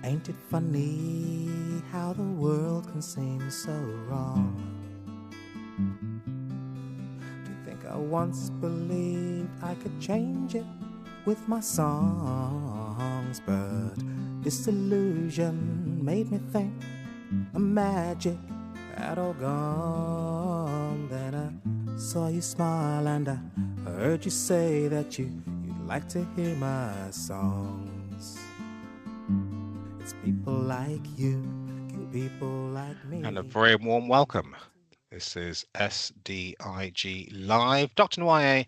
Ain't it funny how the world can seem so wrong? To think I once believed I could change it with my songs, but disillusion made me think the magic had all gone. Then I saw you smile and I heard you say that you'd like to hear my songs. It's people like you people like me. And a very warm welcome. This is SDIG Live. Dr. Nwoye,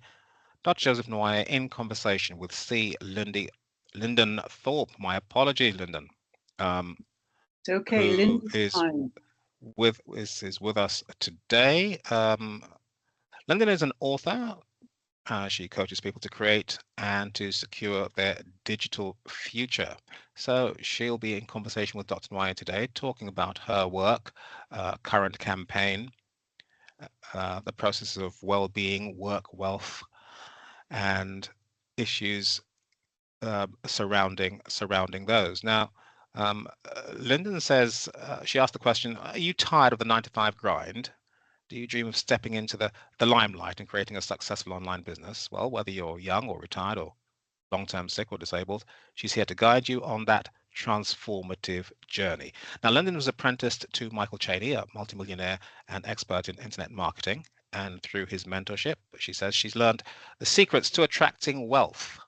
Dr. Joseph Nwoye, in conversation with Linden Thorp. My apologies, Linden. It's okay. Who Linden's is fine. is with us today. Linden is an author. She coaches people to create and to secure their digital future. So she'll be in conversation with Dr. Nwoye today, talking about her work, current campaign, the processes of well-being, work, wealth, and issues surrounding those. Now, Linden says she asked the question: are you tired of the 9-to-5 grind? Do you dream of stepping into the limelight and creating a successful online business? Well, whether you're young or retired or long-term sick or disabled, she's here to guide you on that transformative journey. Now, Linden was apprenticed to Michael Cheney, a multimillionaire and expert in internet marketing. And through his mentorship, she says she's learned the secrets to attracting wealth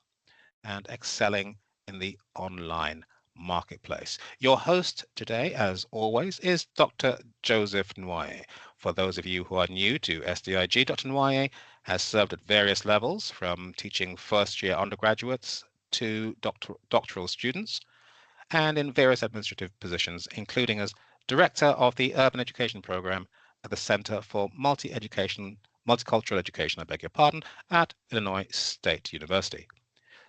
and excelling in the online marketplace. Your host today, as always, is Dr. Joseph Nwoye. For those of you who are new to SDIG, Dr. Nwoye has served at various levels, from teaching first-year undergraduates to doctoral students, and in various administrative positions, including as Director of the Urban Education Program at the Center for Multicultural Education, I beg your pardon, at Illinois State University.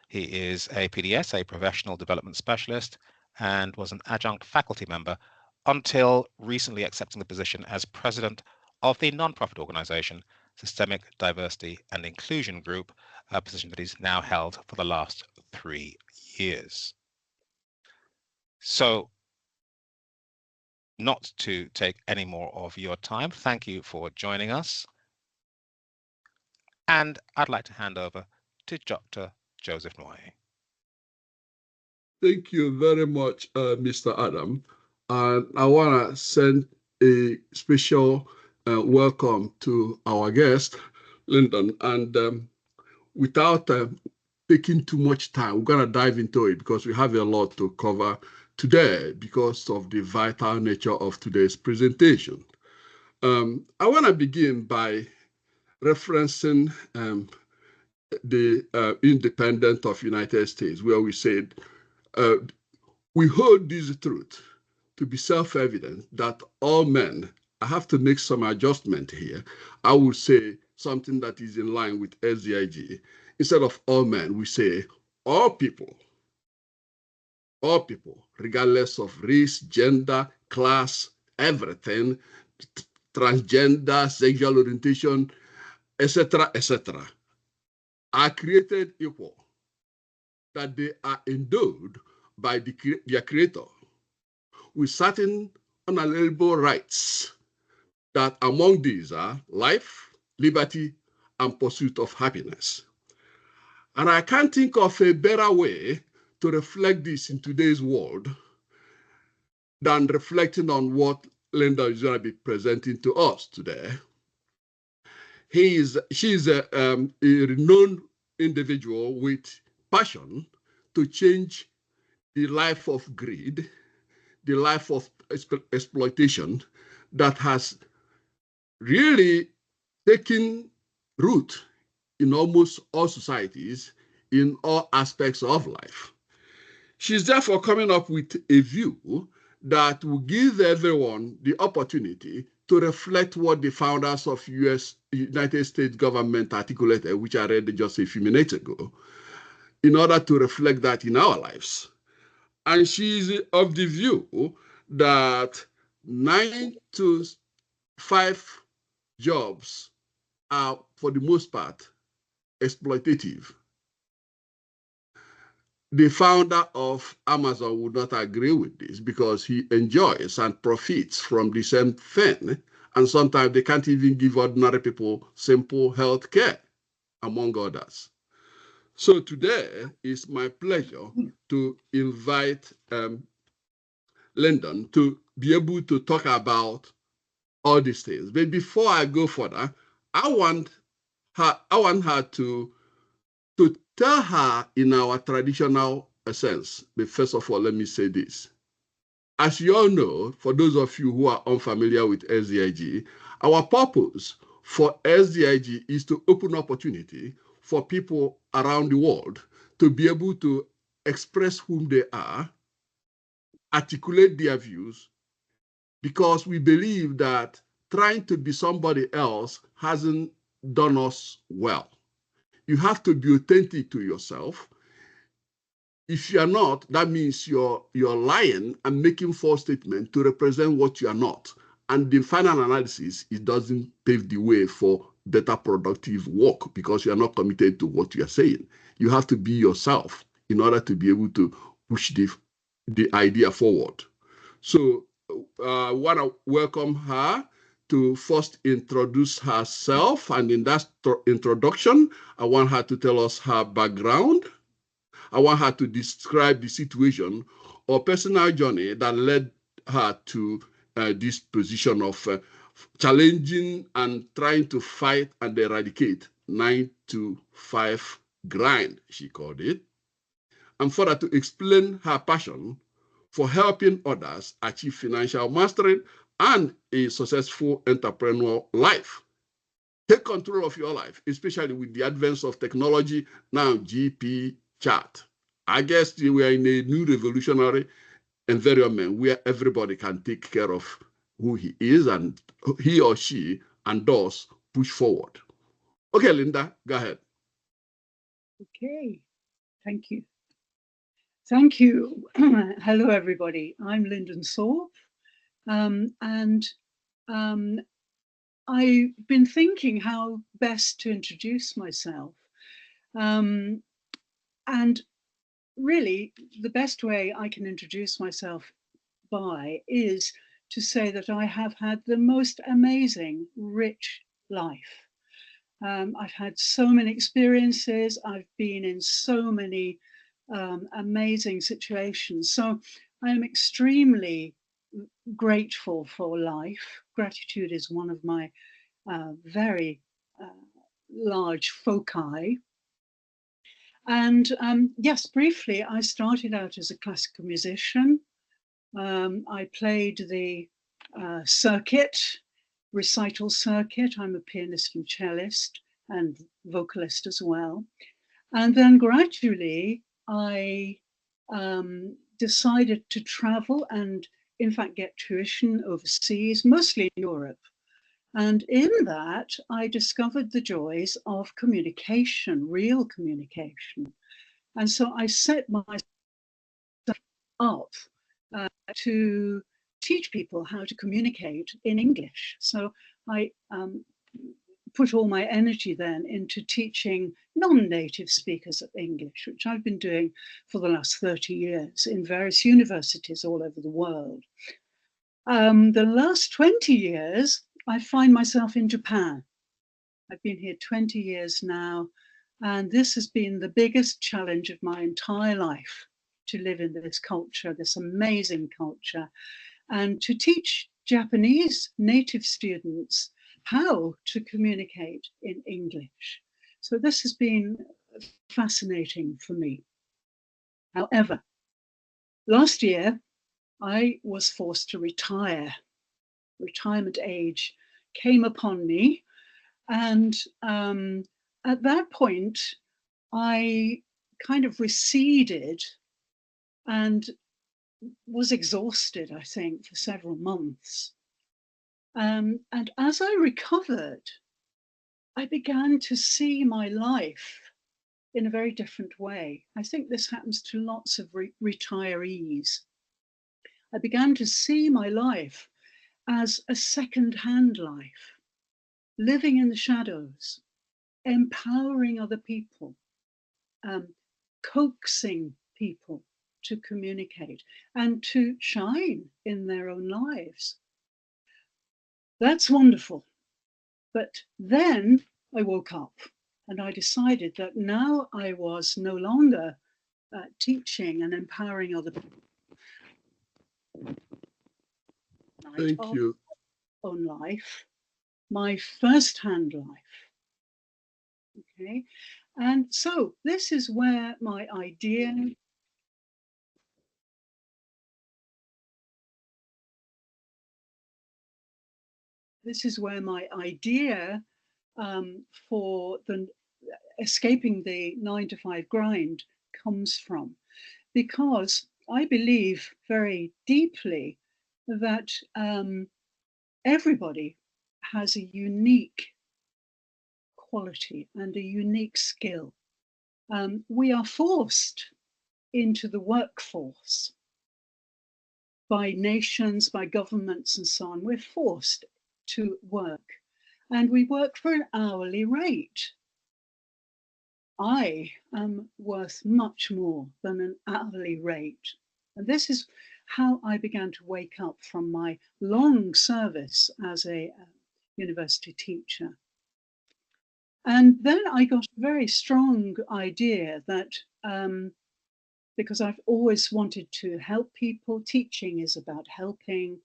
He is a PDS, a professional development specialist, and was an adjunct faculty member until recently accepting the position as president of the nonprofit organization Systemic Diversity and Inclusion Group, a position that he's now held for the last 3 years. So, not to take any more of your time, thank you for joining us. And I'd like to hand over to Dr. Joseph Nwoye. Thank you very much, Mr. Adam. And I want to send a special welcome to our guest, Linden. And without taking too much time, we're going to dive into it because we have a lot to cover today because of the vital nature of today's presentation. I want to begin by referencing the Independent of United States, where we said, we hold this truth to be self-evident that all men, I have to make some adjustment here. I will say something that is in line with SDIG. Instead of all men, we say all people, regardless of race, gender, class, everything, transgender, sexual orientation, etc., are created equal, that they are endowed by their creator with certain unalienable rights, that among these are life, liberty, and pursuit of happiness. And I can't think of a better way to reflect this in today's world than reflecting on what Linda is going to be presenting to us today. She's a renowned individual with passion to change the life of greed, the life of exploitation that has really taken root in almost all societies, in all aspects of life. She's therefore coming up with a view that will give everyone the opportunity to reflect what the founders of United States government articulated, which I read just a few minutes ago, in order to reflect that in our lives. And she's of the view that 9 to 5 jobs are, for the most part, exploitative. the founder of Amazon would not agree with this because he enjoys and profits from the same thing. And sometimes they can't even give ordinary people simple health care, among others. So today it's my pleasure to invite Linden to be able to talk about all these things. But before I go further, I want her to tell her in our traditional sense. But first of all, let me say this. As you all know, for those of you who are unfamiliar with SDIG, our purpose for SDIG is to open opportunity for people around the world to be able to express whom they are, articulate their views, because we believe that trying to be somebody else hasn't done us well. You have to be authentic to yourself. If you're not, that means you're lying and making false statements to represent what you are not. And the final analysis, it doesn't pave the way for better productive work because you are not committed to what you are saying. You have to be yourself in order to be able to push the idea forward. So I want to welcome her to first introduce herself. And in that introduction, I want her to tell us her background. I want her to describe the situation or personal journey that led her to this position of challenging and trying to fight and eradicate 9-to-5 grind, she called it. And further to explain her passion for helping others achieve financial mastery and a successful entrepreneurial life. Take control of your life, especially with the advance of technology, now GP chat. I guess we are in a new revolutionary environment where everybody can take care of who he is and he or she and does push forward. Okay, Linda, go ahead. Okay, thank you. Thank you. Hello, everybody. I'm Linden Thorp, and I've been thinking how best to introduce myself. And really, the best way I can introduce myself by is to say that I have had the most amazing, rich life. I've had so many experiences. I've been in so many amazing situations. So I'm extremely grateful for life. Gratitude is one of my very large foci. And yes, briefly, I started out as a classical musician. I played the circuit, recital circuit. I'm a pianist and cellist and vocalist as well. And then gradually I decided to travel and in fact get tuition overseas, mostly in Europe. And in that, I discovered the joys of communication, real communication. And so I set myself up to teach people how to communicate in English. So I put all my energy then into teaching non-native speakers of English, which I've been doing for the last 30 years in various universities all over the world. The last 20 years, I find myself in Japan. I've been here 20 years now, and this has been the biggest challenge of my entire life, to live in this culture, this amazing culture, and to teach Japanese native students how to communicate in English. So this has been fascinating for me. However, last year, I was forced to retire. Retirement age came upon me. And at that point, I kind of receded and was exhausted, I think, for several months. And as I recovered, I began to see my life in a very different way. I think this happens to lots of retirees. I began to see my life as a second-hand life, living in the shadows, empowering other people, coaxing people to communicate and to shine in their own lives. That's wonderful. But then I woke up and I decided that now I was no longer teaching and empowering other people. Thank you. Own life, my first-hand life. Okay, and so this is where my idea. This is where my idea for the escaping the 9-to-5 grind comes from, because I believe very deeply that everybody has a unique quality and a unique skill. We are forced into the workforce by nations, by governments and so on. We're forced to work, and we work for an hourly rate. I am worth much more than an hourly rate. And this is how I began to wake up from my long service as a university teacher. And then I got a very strong idea that because I've always wanted to help people, teaching is about helping.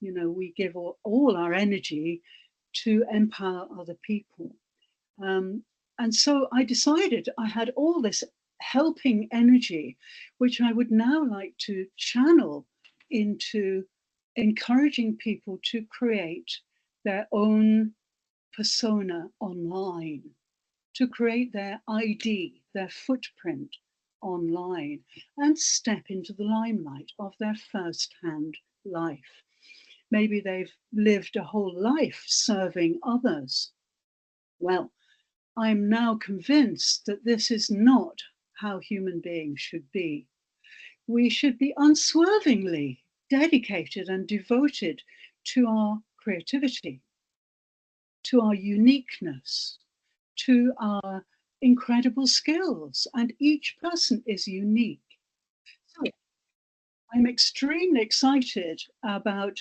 You know, we give all our energy to empower other people. And so I decided I had all this helping energy, which I would now like to channel into encouraging people to create their own persona online, to create their ID, their footprint online, and step into the limelight of their first-hand life. Maybe they've lived a whole life serving others. Well, I'm now convinced that this is not how human beings should be. We should be unswervingly dedicated and devoted to our creativity, to our uniqueness, to our incredible skills, and each person is unique. So I'm extremely excited about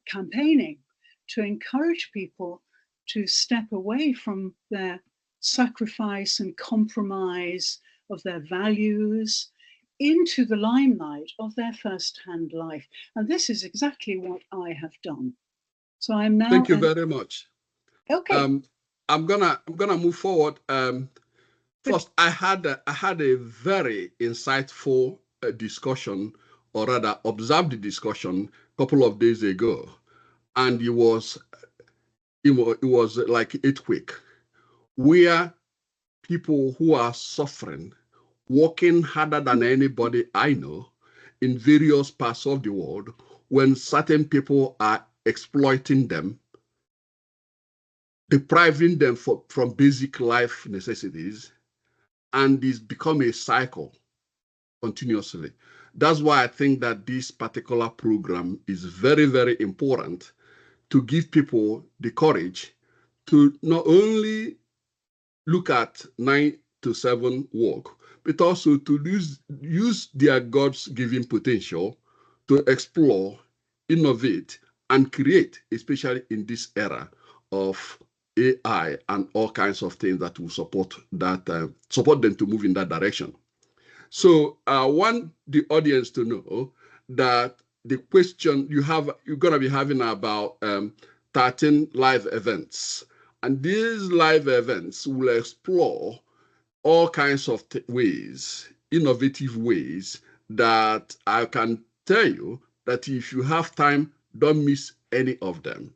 campaigning to encourage people to step away from their sacrifice and compromise of their values into the limelight of their first-hand life. And this is exactly what I have done. So I'm now. Thank you very much. Okay. I'm gonna move forward. First, I had a very insightful discussion, or rather, observed discussion a couple of days ago, and it was like 8 week, where people who are suffering, working harder than anybody I know in various parts of the world, when certain people are exploiting them, depriving them from basic life necessities, and it's become a cycle continuously. That's why I think that this particular program is very, very important, to give people the courage to not only look at 9 to 7 work, but also to use their God's given potential to explore, innovate, and create, especially in this era of AI and all kinds of things that will support them to move in that direction. So I want the audience to know that the question you're going to be having about 13 live events. And these live events will explore all kinds of ways, innovative ways, that I can tell you that if you have time, don't miss any of them.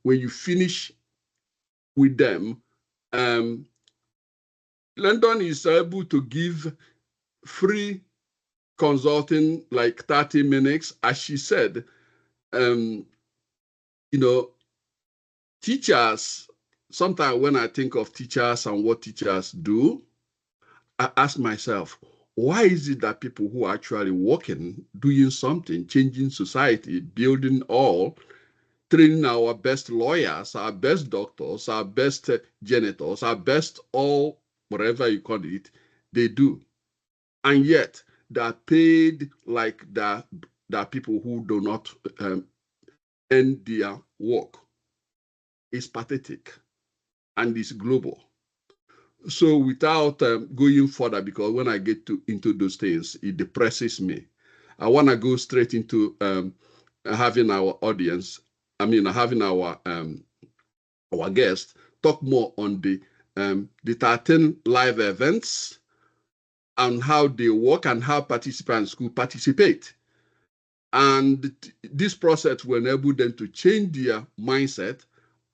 When you finish with them, Linden is able to give free consulting, like 30 minutes. As she said, teachers, sometimes when I think of teachers and what teachers do, I ask myself, why is it that people who are actually working, doing something, changing society, building all, training our best lawyers, our best doctors, our best janitors, our best all, whatever you call it, they do. and yet they are paid like there are people who do not end their work. It's pathetic, and it's global. So without going further, because when I get into those things, it depresses me. I want to go straight into having our audience, having our guests talk more on the 13 live events and how they work and how participants could participate. And this process will enable them to change their mindset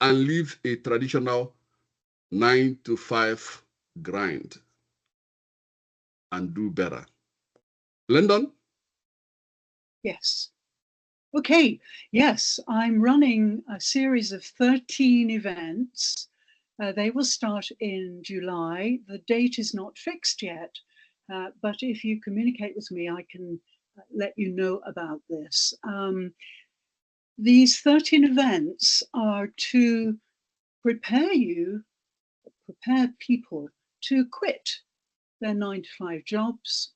and live a traditional 9-to-5 grind and do better. Linden? Yes. Okay, yes, I'm running a series of 13 events. They will start in July. The date is not fixed yet, but if you communicate with me, I can let you know about this. These 13 events are to prepare people to quit their 9-to-5 jobs,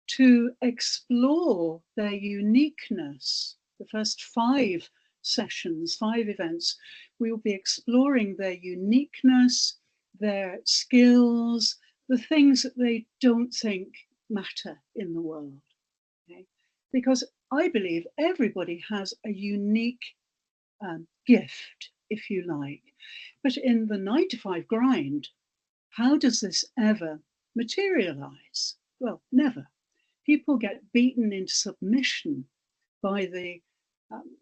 to explore their uniqueness. The first 5 sessions, 5 events, we will be exploring their uniqueness, their skills, the things that they don't think matter in the world. Okay? Because I believe everybody has a unique gift, if you like. But in the 9-to-5 grind, how does this ever materialize? Well, never. People get beaten into submission by the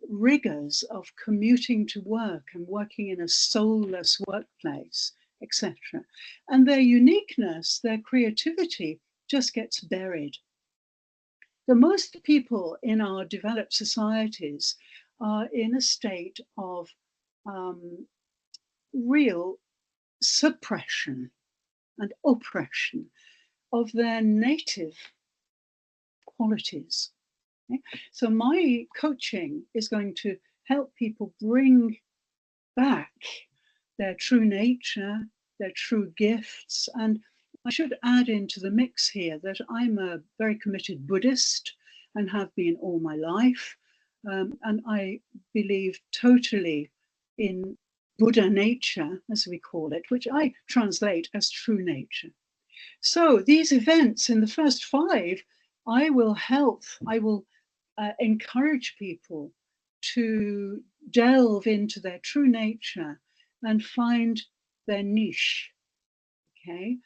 rigors of commuting to work and working in a soulless workplace, etc. And their uniqueness, their creativity just gets buried. So most people in our developed societies are in a state of real suppression and oppression of their native qualities. Okay? So my coaching is going to help people bring back their true nature, their true gifts. And I should add into the mix here that I'm a very committed Buddhist and have been all my life. And I believe totally in Buddha nature, as we call it, which I translate as true nature. So these events in the first 5, I will encourage people to delve into their true nature and find their niche. Okay.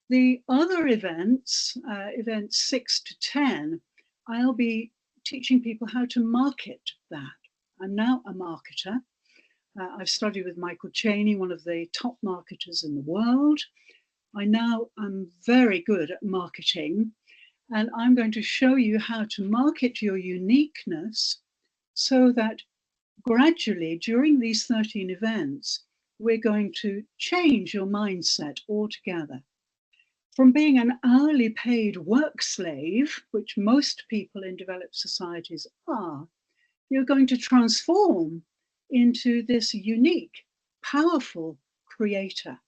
The other events, events 6 to 10, I'll be teaching people how to market that. I'm now a marketer. I've studied with Michael Chaney, one of the top marketers in the world. I now am very good at marketing, and I'm going to show you how to market your uniqueness so that gradually during these 13 events, we're going to change your mindset altogether. From being an hourly paid work slave, which most people in developed societies are, you're going to transform into this unique, powerful creator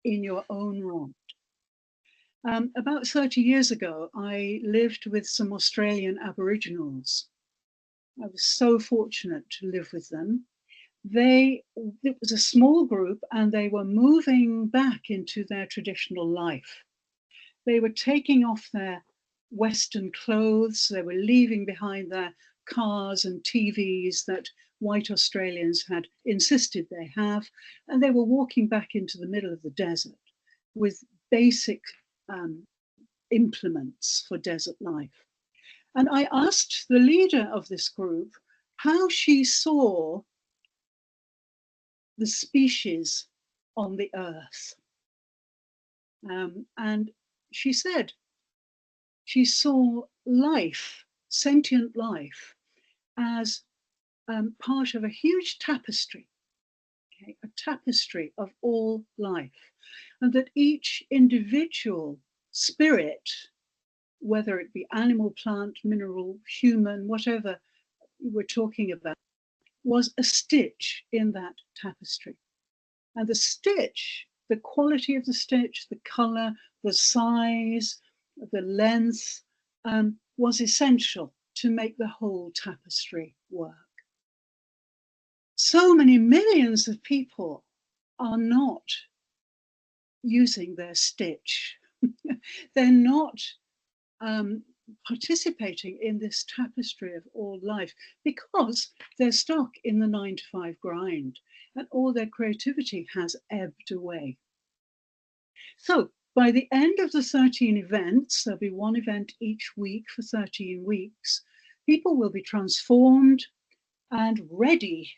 in your own right. About 30 years ago, I lived with some Australian Aboriginals. I was so fortunate to live with them. It was a small group and they were moving back into their traditional life. They were taking off their Western clothes. They were leaving behind their cars and TVs that white Australians had insisted they have. And they were walking back into the middle of the desert with basic implements for desert life. And I asked the leader of this group how she saw the species on the earth. And she said she saw life, sentient life, as part of a huge tapestry, okay, a tapestry of all life, and that each individual spirit, whether it be animal, plant, mineral, human, whatever we're talking about, was a stitch in that tapestry. And the stitch, the quality of the stitch, the color, the size, the length was essential to make the whole tapestry work. So many millions of people are not using their stitch. They're not participating in this tapestry of all life because they're stuck in the 9-to-5 grind and all their creativity has ebbed away. So by the end of the 13 events, there'll be one event each week for 13 weeks, people will be transformed and ready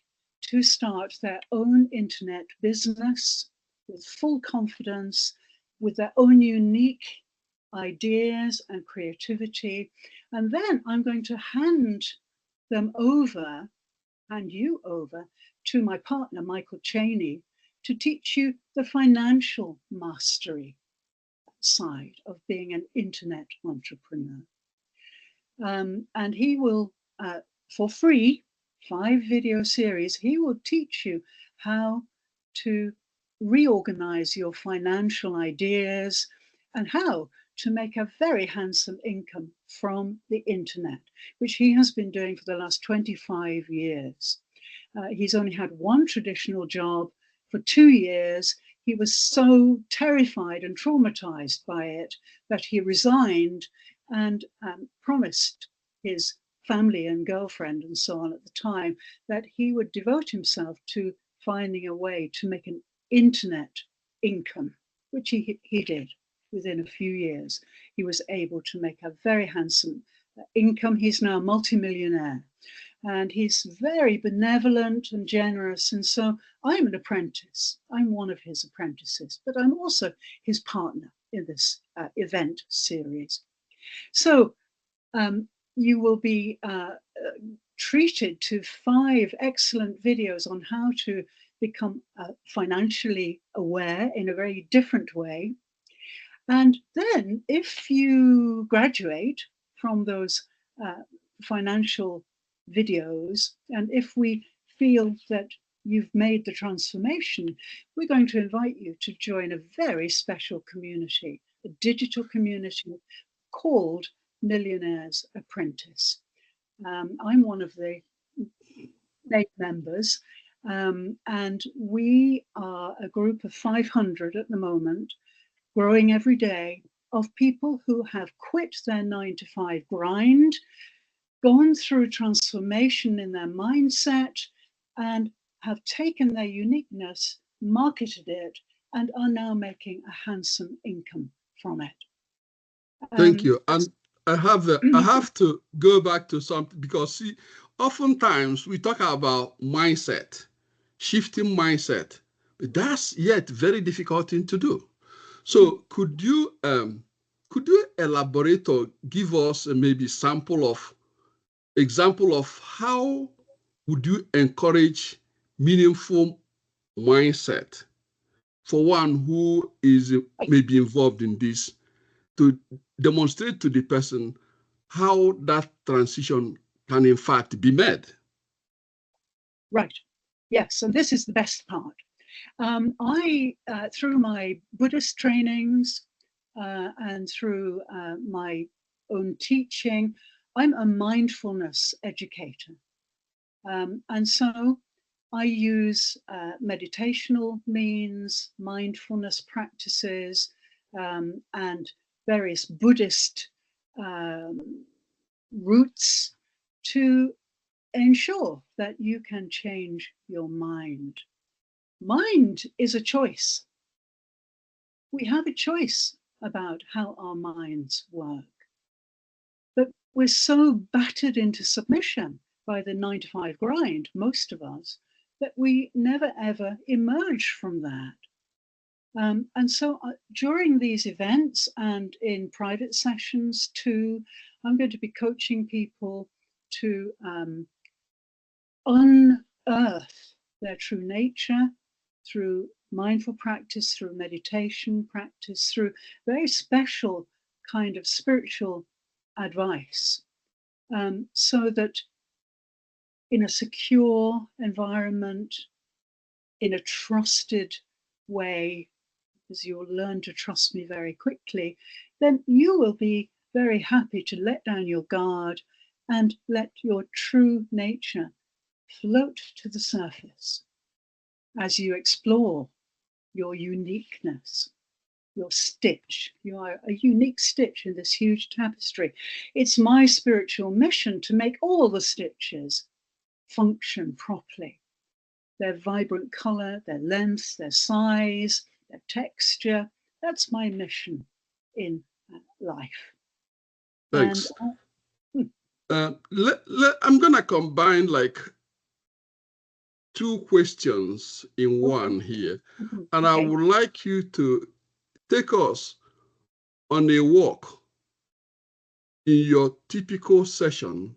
to start their own internet business with full confidence, with their own unique ideas and creativity. And then I'm going to hand you over to my partner, Michael Cheney, to teach you the financial mastery side of being an internet entrepreneur. And he will, for free, 5 video series, he will teach you how to reorganize your financial ideas and how to make a very handsome income from the internet, which he has been doing for the last 25 years. He's only had one traditional job for 2 years. He was so terrified and traumatized by it that he resigned and promised his family and girlfriend and so on at the time that he would devote himself to finding a way to make an internet income, which he did. Within a few years, he was able to make a very handsome income. He's now a multimillionaire and he's very benevolent and generous. And so I'm an apprentice. I'm one of his apprentices, but I'm also his partner in this event series. So you will be treated to 5 excellent videos on how to become financially aware in a very different way. And then if you graduate from those financial videos, and if we feel that you've made the transformation, we're going to invite you to join a very special community, a digital community called Millionaire's Apprentice. I'm one of the 8 members, and we are a group of 500 at the moment, growing every day, of people who have quit their 9-to-5 grind, gone through transformation in their mindset, and have taken their uniqueness, marketed it, and are now making a handsome income from it. Thank you. And I have to go back to something, because see, oftentimes we talk about mindset, shifting mindset, but that's yet very difficult thing to do. So could you elaborate or give us maybe example of how would you encourage meaningful mindset for one who is maybe involved in this, to demonstrate to the person how that transition can in fact be made? Right. Yes, and this is the best part. I, through my Buddhist trainings and through my own teaching, I'm a mindfulness educator. And so I use meditational means, mindfulness practices, and various Buddhist routes to ensure that you can change your mind. Mind is a choice. We have a choice about how our minds work. But we're so battered into submission by the 9-to-5 grind, most of us, that we never ever emerge from that. And so during these events and in private sessions too, I'm going to be coaching people to unearth their true nature through mindful practice, through meditation practice, through very special kind of spiritual advice, so that in a secure environment, in a trusted way, because you'll learn to trust me very quickly, then you will be very happy to let down your guard and let your true nature float to the surface as you explore your uniqueness, your stitch. You are a unique stitch in this huge tapestry. It's my spiritual mission to make all the stitches function properly. Their vibrant color, their length, their size, their texture. That's my mission in life. Thanks. And I'm going to combine like two questions in one here. And I would like you to take us on a walk in your typical session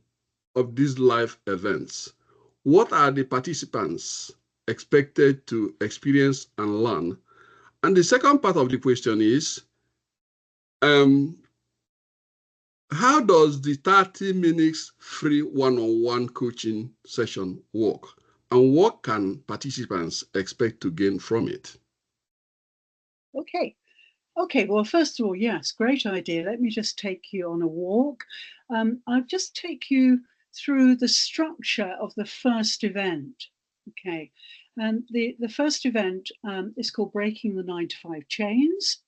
of these live events. What are the participants expected to experience and learn? And the second part of the question is, how does the 30 minutes free one-on-one coaching session work? And what can participants expect to gain from it? Okay, well, first of all, yes, great idea. Let me just take you on a walk. I'll just take you through the structure of the first event. Okay, and the first event is called Breaking the 9-to-5 Chains.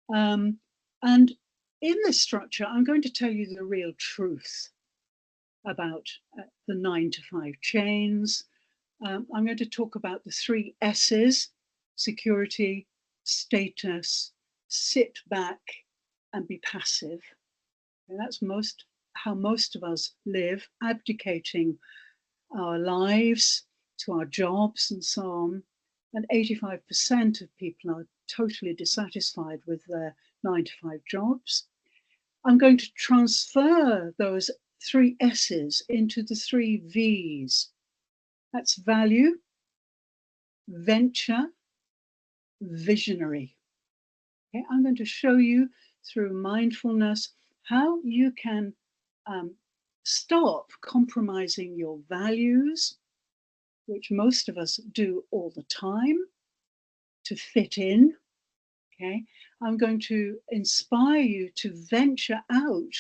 And in this structure, I'm going to tell you the real truth about the 9-to-5 chains. I'm going to talk about the 3 S's: security, status, sit back, and be passive. And that's how most of us live, abdicating our lives to our jobs and so on. And 85% of people are totally dissatisfied with their 9-to-5 jobs. I'm going to transfer those 3 S's into the 3 V's. That's value, venture, visionary. Okay, I'm going to show you through mindfulness how you can stop compromising your values, which most of us do all the time, to fit in. Okay, I'm going to inspire you to venture out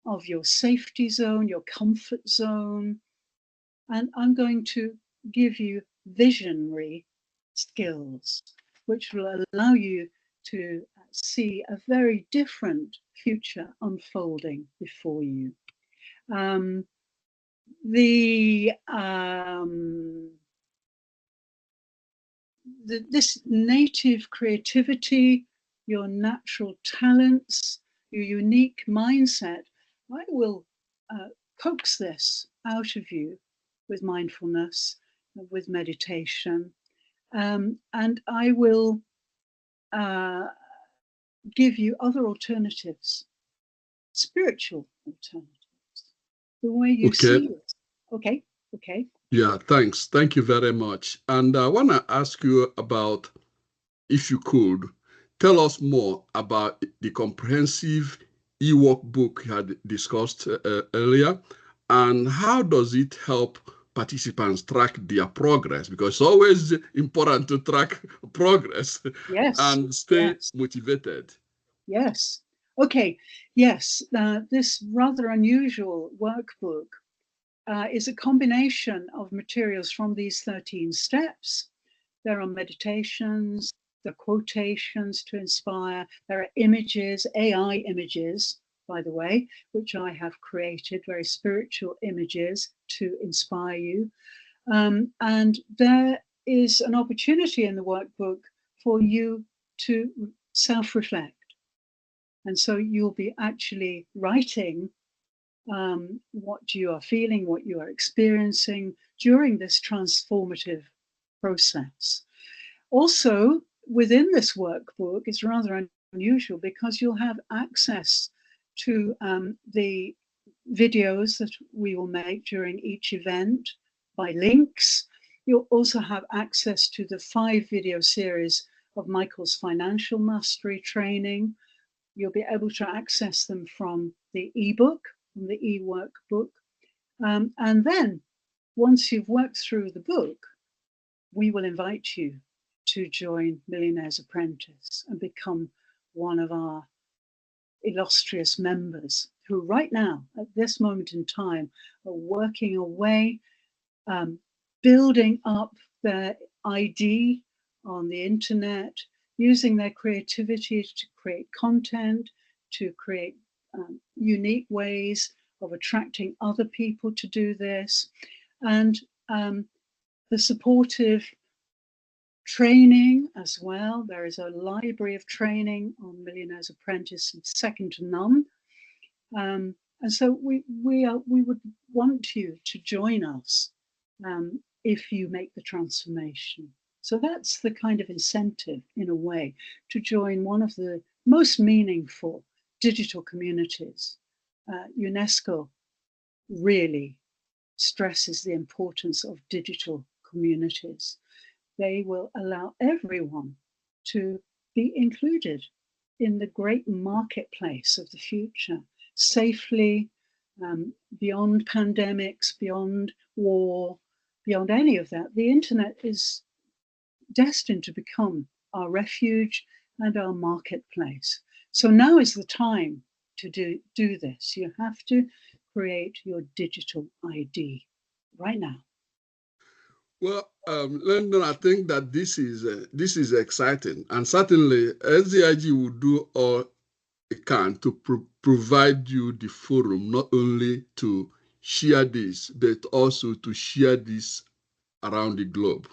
of your safety zone, your comfort zone, and I'm going to give you visionary skills, which will allow you to see a very different future unfolding before you. This native creativity, your natural talents, your unique mindset, I will coax this out of you with mindfulness, with meditation, and I will give you other alternatives, spiritual alternatives, the way you see it. Okay. Yeah, thanks. Thank you very much. And I want to ask you about, if you could, tell us more about the comprehensive e-workbook you had discussed earlier, and how does it help participants track their progress? Because it's always important to track progress and stay motivated. Yes. Okay. Yes. This rather unusual workbook is a combination of materials from these 13 steps. There are meditations, there are quotations to inspire, there are images, AI images, by the way, which I have created, very spiritual images to inspire you. And there is an opportunity in the workbook for you to self-reflect. And so you'll be actually writing what you are feeling, what you are experiencing during this transformative process. Also, within this workbook, it's rather unusual because you'll have access to the videos that we will make during each event by links. You'll also have access to the 5 video series of Michael's financial mastery training. You'll be able to access them from the ebook, from the e-workbook. And then once you've worked through the book, we will invite you to join Millionaire's Apprentice and become one of our illustrious members who right now, at this moment in time, are working away, building up their ID on the internet, using their creativity to create content, to create unique ways of attracting other people to do this. And the supportive training as well. There is a library of training on Millionaire's Apprentice, second to none. And so we would want you to join us if you make the transformation. So that's the kind of incentive, in a way, to join one of the most meaningful digital communities. UNESCO really stresses the importance of digital communities. They will allow everyone to be included in the great marketplace of the future, safely, beyond pandemics, beyond war, beyond any of that. The internet is destined to become our refuge and our marketplace. So now is the time to do this. You have to create your digital ID right now. Well, Linden, I think that this is exciting, and certainly SDIG will do all it can to provide you the forum, not only to share this, but also to share this around the globe.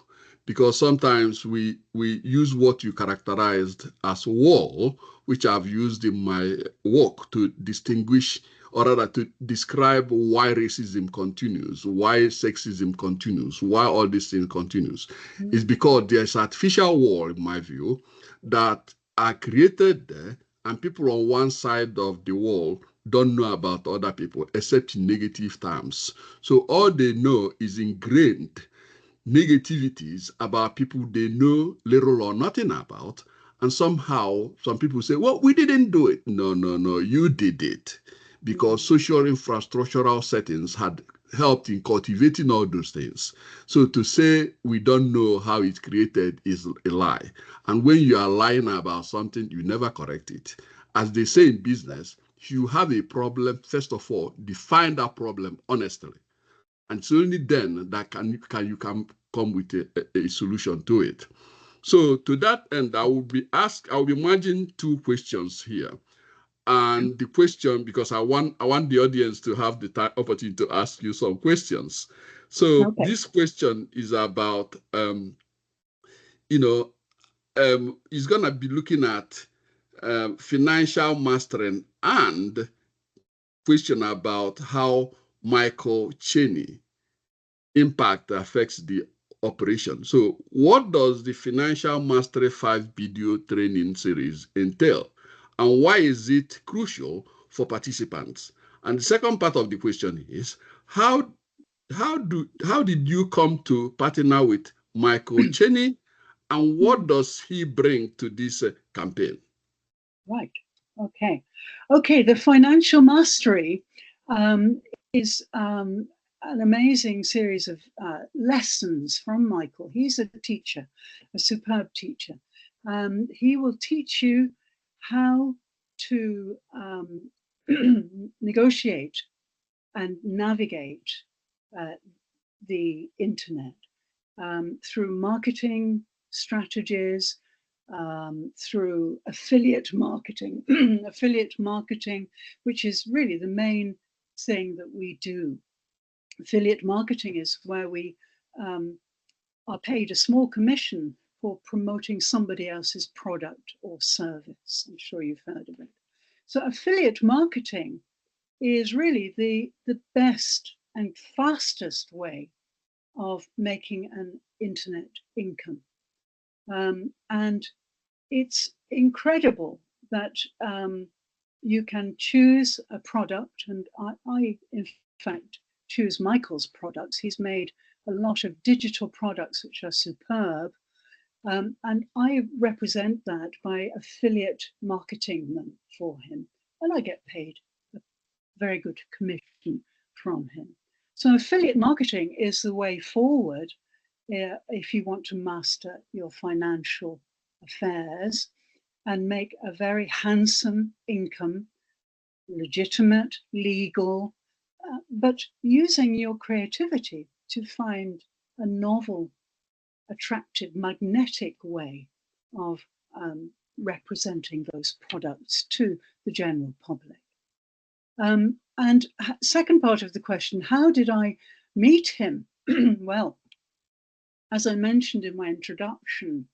Because sometimes we use what you characterized as wall, which I've used in my work to distinguish, or rather to describe why racism continues, why sexism continues, why all these things continues. Mm-hmm. Is because there's artificial wall, in my view, that are created there, and people on one side of the wall don't know about other people, except in negative terms. So all they know is ingrained negativities about people they know little or nothing about, and somehow some people say, well, we didn't do it. No, you did it, because social infrastructural settings had helped in cultivating all those things. So to say we don't know how it's created is a lie. And when you are lying about something, you never correct it. As they say in business, if you have a problem, first of all, define that problem honestly. And it's only then that you can come with a solution to it. So to that end, I will be merging two questions here. And the question, because I want the audience to have the opportunity to ask you some questions. So This question is about, it's going to be looking at financial mastering, and question about how Michael Cheney impact affects the operation. So what does the Financial Mastery 5 video training series entail? And why is it crucial for participants? And the second part of the question is, how did you come to partner with Michael Cheney, and what does he bring to this campaign? Right. Okay. The Financial Mastery is an amazing series of lessons from Michael. He's a teacher, a superb teacher. He will teach you how to negotiate and navigate the internet through marketing strategies, through affiliate marketing, which is really the main thing that we do. Affiliate marketing is where we are paid a small commission for promoting somebody else's product or service. I'm sure you've heard of it. So affiliate marketing is really the best and fastest way of making an internet income. And it's incredible that you can choose a product, and I in fact choose Michael's products. He's made a lot of digital products which are superb, and I represent that by affiliate marketing them for him, and I get paid a very good commission from him. So affiliate marketing is the way forward if you want to master your financial affairs and make a very handsome income legitimate, legal, but using your creativity to find a novel, attractive, magnetic way of representing those products to the general public. And second part of the question, how did I meet him? Well, as I mentioned in my introduction,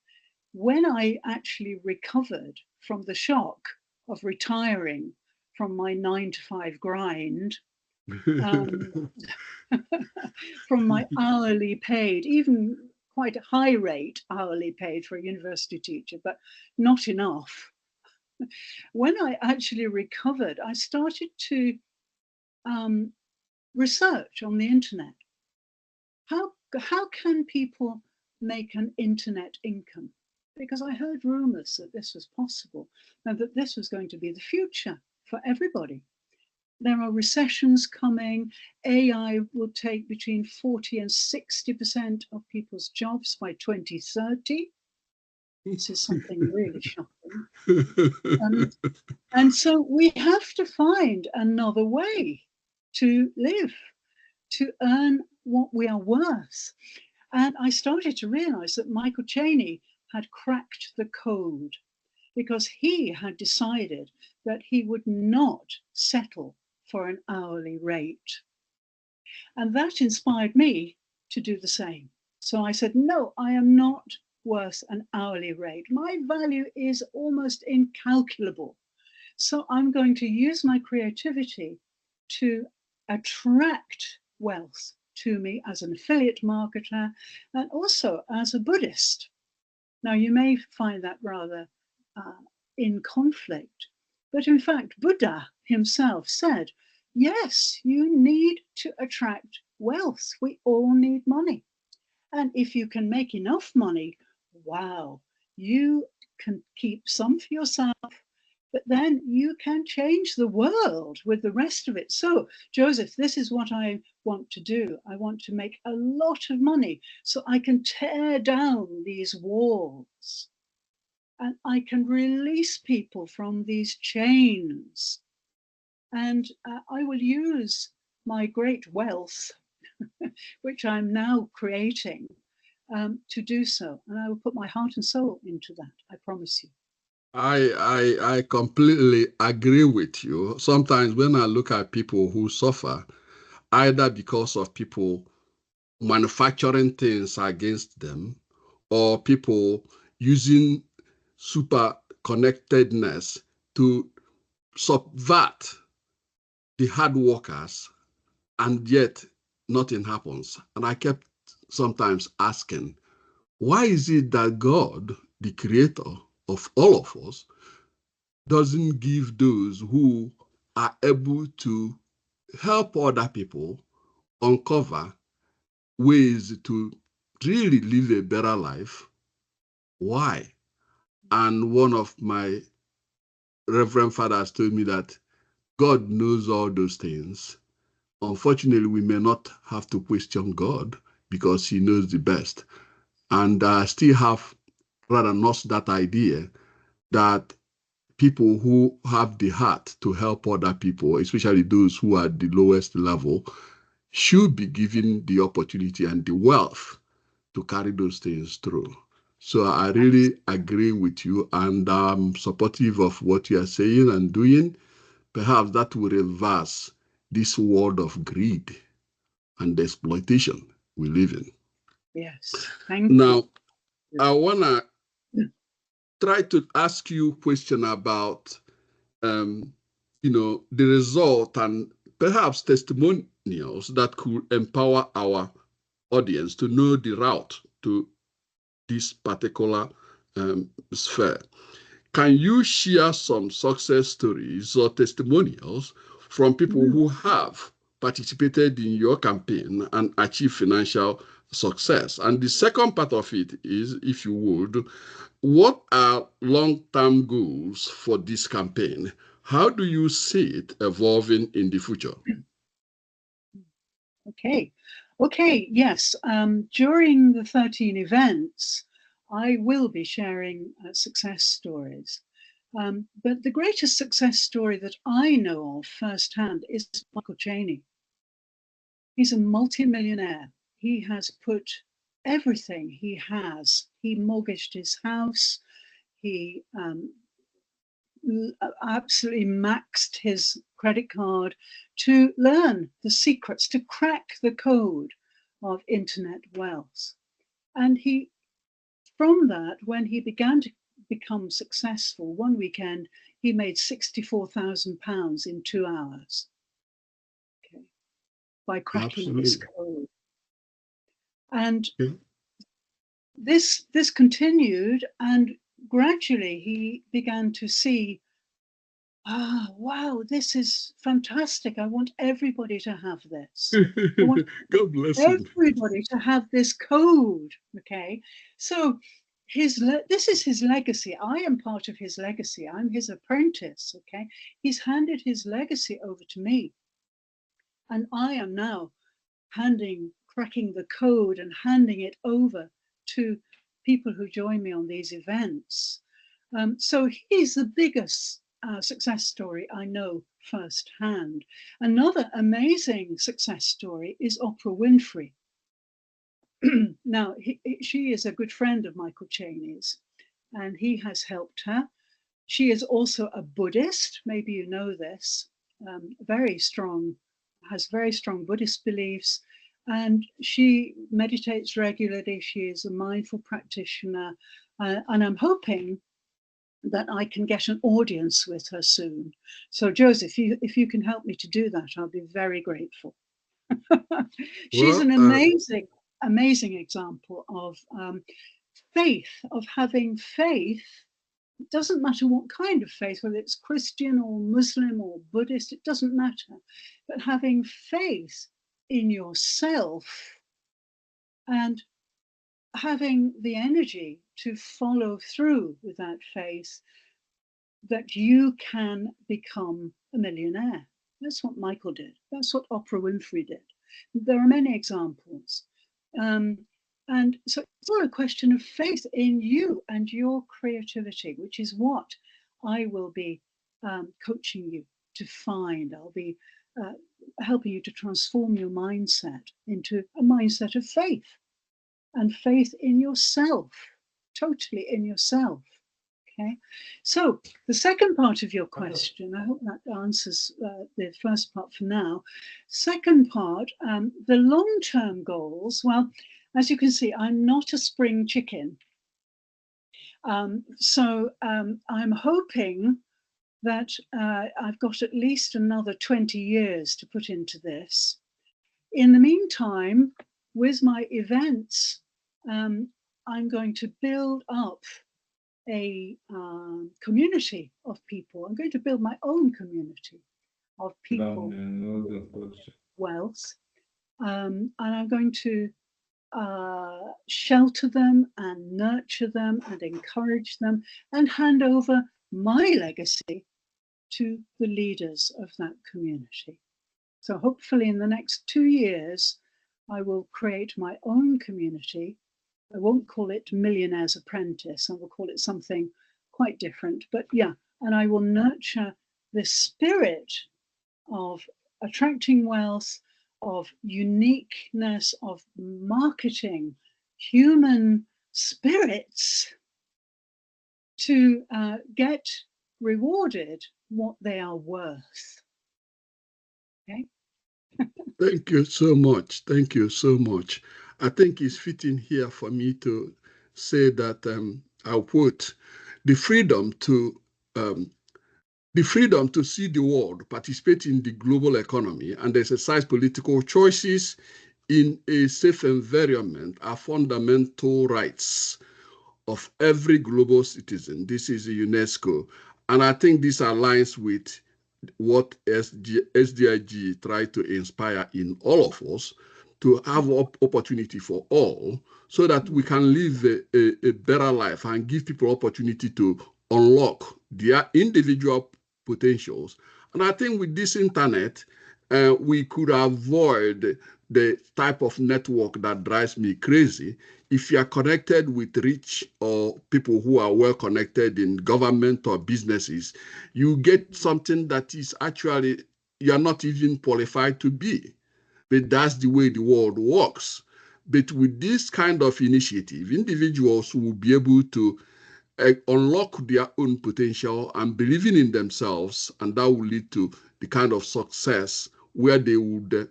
when I actually recovered from the shock of retiring from my 9-to-5 grind, from my hourly paid, even quite a high rate hourly paid for a university teacher, but not enough. When I actually recovered, I started to research on the internet. How can people make an internet income? Because I heard rumors that this was possible and that this was going to be the future for everybody. There are recessions coming. AI will take between 40 and 60% of people's jobs by 2030. This is something really shocking. And so we have to find another way to live, to earn what we are worth. And I started to realize that Michael Chaney had cracked the code because he had decided that he would not settle for an hourly rate. And that inspired me to do the same. So I said, no, I am not worth an hourly rate. My value is almost incalculable. So I'm going to use my creativity to attract wealth to me as an affiliate marketer and also as a Buddhist. Now, you may find that rather in conflict, but in fact, Buddha himself said, yes, you need to attract wealth. We all need money. And if you can make enough money, wow, you can keep some for yourself, but then you can change the world with the rest of it. So, Joseph, this is what I want to do. I want to make a lot of money so I can tear down these walls and I can release people from these chains. And I will use my great wealth, which I'm now creating, to do so. And I will put my heart and soul into that, I promise you. I completely agree with you. Sometimes when I look at people who suffer, either because of people manufacturing things against them or people using super connectedness to subvert the hard workers, and yet nothing happens. And I kept sometimes asking, why is it that God, the creator of all of us, doesn't give those who are able to help other people uncover ways to really live a better life? Why? And one of my Reverend fathers told me that God knows all those things. Unfortunately, we may not have to question God because he knows the best. And I still have rather not that idea that people who have the heart to help other people, especially those who are at the lowest level, should be given the opportunity and the wealth to carry those things through. So I really agree with you, and I'm supportive of what you are saying and doing. Perhaps that will reverse this world of greed and exploitation we live in. Yes, thank you. Now, I want to try to ask you a question about, the result and perhaps testimonials that could empower our audience to know the route to this particular sphere. Can you share some success stories or testimonials from people who have participated in your campaign and achieved financial success? And the second part of it is, if you would, what are long-term goals for this campaign? How do you see it evolving in the future? Okay, yes. During the 13 events, I will be sharing success stories. But the greatest success story that I know of firsthand is Michael Chaney. He's a multimillionaire. He has put everything he has. He mortgaged his house. He absolutely maxed his credit card to learn the secrets, to crack the code of internet wealth. And he, from that, when he began to become successful, one weekend he made £64,000 in 2 hours. Okay, by cracking this code. And this continued, and gradually he began to see, wow, this is fantastic. I want everybody to have this. I want God bless him. everybody to have this code. Okay, so this is his legacy. I am part of his legacy. I'm his apprentice. Okay, he's handed his legacy over to me, and I am now cracking the code and handing it over to people who join me on these events. So he's the biggest success story I know firsthand. Another amazing success story is Oprah Winfrey. Now, she is a good friend of Michael Chaney's, and he has helped her. She is also a Buddhist. Maybe you know this. Has very strong Buddhist beliefs, and she meditates regularly. She is a mindful practitioner, and I'm hoping that I can get an audience with her soon. So Joseph, if you can help me to do that, I'll be very grateful. She's an amazing example of faith, of having faith. It doesn't matter what kind of faith, whether it's Christian or Muslim or Buddhist, it doesn't matter. But having faith in yourself and having the energy to follow through with that faith, that you can become a millionaire. That's what Michael did. That's what Oprah Winfrey did. There are many examples. And so it's all a question of faith in you and your creativity, which is what I will be coaching you to find. I'll be helping you to transform your mindset into a mindset of faith, and faith in yourself, totally in yourself. Okay, so the second part of your question, I hope that answers the first part for now. Second part, the long-term goals. Well, as you can see, I'm not a spring chicken. So I'm hoping that I've got at least another 20 years to put into this. In the meantime, with my events, I'm going to build up a community of people. I'm going to build my own community of people, wealth, and I'm going to shelter them and nurture them and encourage them and hand over my legacy to the leaders of that community. So hopefully in the next 2 years, I will create my own community. I won't call it Millionaire's Apprentice. I will call it something quite different. But yeah, and I will nurture the spirit of attracting wealth, of uniqueness, of marketing, human spirits to get rewarded what they are worth. Okay. Thank you so much. Thank you so much. I think it's fitting here for me to say that I'll quote, the freedom to see the world, participate in the global economy, and exercise political choices in a safe environment are fundamental rights of every global citizen. This is UNESCO. And I think this aligns with what SDIG tried to inspire in all of us, to have opportunity for all, so that we can live a better life and give people opportunity to unlock their individual potentials. And I think with this internet, we could avoid the type of network that drives me crazy. If you are connected with rich or people who are well connected in government or businesses, you get something that is actually you're not even qualified to be. But that's the way the world works. But with this kind of initiative, individuals will be able to unlock their own potential and believing in themselves, and that will lead to the kind of success where they would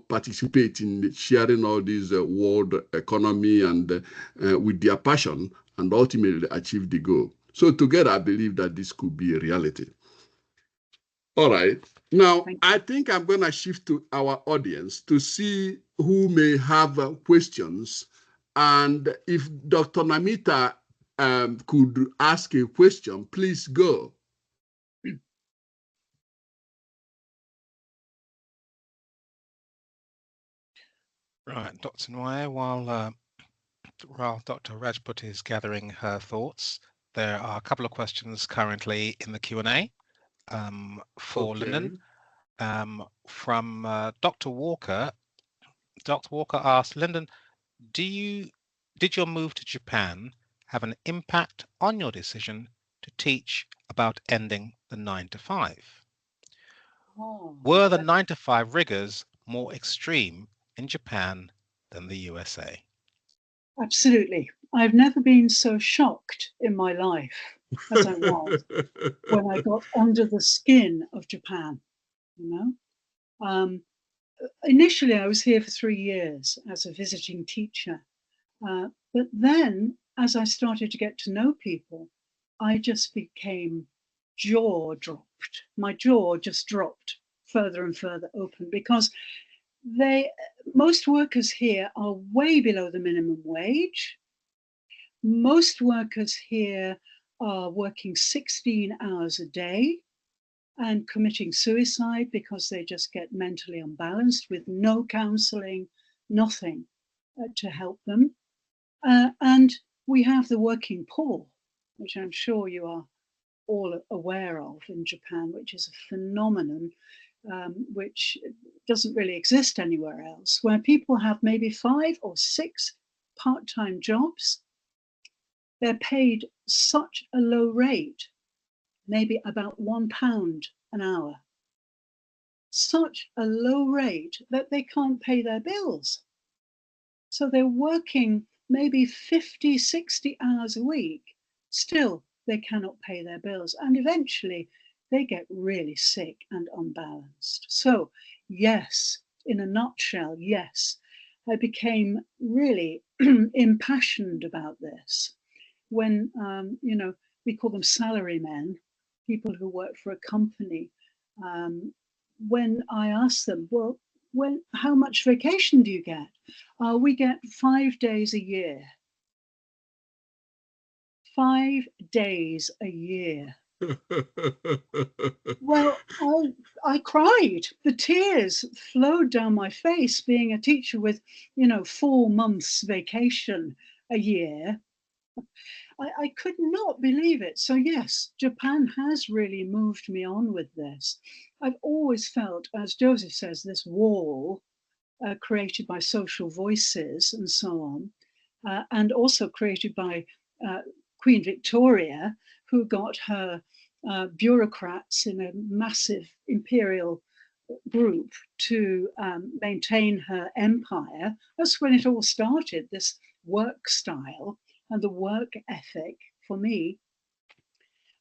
participate in sharing all this world economy and with their passion and ultimately achieve the goal. So together, I believe that this could be a reality. All right. Now, I think I'm going to shift to our audience to see who may have questions. And if Dr. Namita could ask a question, please go. Right, Dr. Nwoye, while Dr. Rajput is gathering her thoughts, there are a couple of questions currently in the Q&A for Linden. From Dr. Walker. Dr. Walker asked, Linden, did your move to Japan have an impact on your decision to teach about ending the 9-to-5? Were the 9-to-5 rigors more extreme in Japan than the USA? Absolutely. I've never been so shocked in my life as I was when I got under the skin of Japan, Initially, I was here for 3 years as a visiting teacher. But then, as I started to get to know people, I just became jaw dropped. My jaw just dropped further and further open because most workers here are way below the minimum wage. Most workers here are working 16 hours a day and committing suicide because they just get mentally unbalanced with no counseling, nothing to help them. And we have the working poor, which I'm sure you are all aware of in Japan, which is a phenomenon which doesn't really exist anywhere else, where people have maybe 5 or 6 part-time jobs. They're paid such a low rate, maybe about £1 an hour. Such a low rate that they can't pay their bills. So they're working maybe 50, 60 hours a week. Still, they cannot pay their bills. And eventually, they get really sick and unbalanced. So, yes, in a nutshell, yes, I became really impassioned about this. When, we call them salarymen, people who work for a company. When I asked them, well, how much vacation do you get? We get 5 days a year. 5 days a year. Well, I cried. The tears flowed down my face being a teacher with, 4 months vacation a year. I could not believe it. So yes, Japan has really moved me on with this. I've always felt, as Joseph says, this wall created by social voices and so on, and also created by Queen Victoria, who got her bureaucrats in a massive imperial group to maintain her empire. That's when it all started, this work style and the work ethic for me.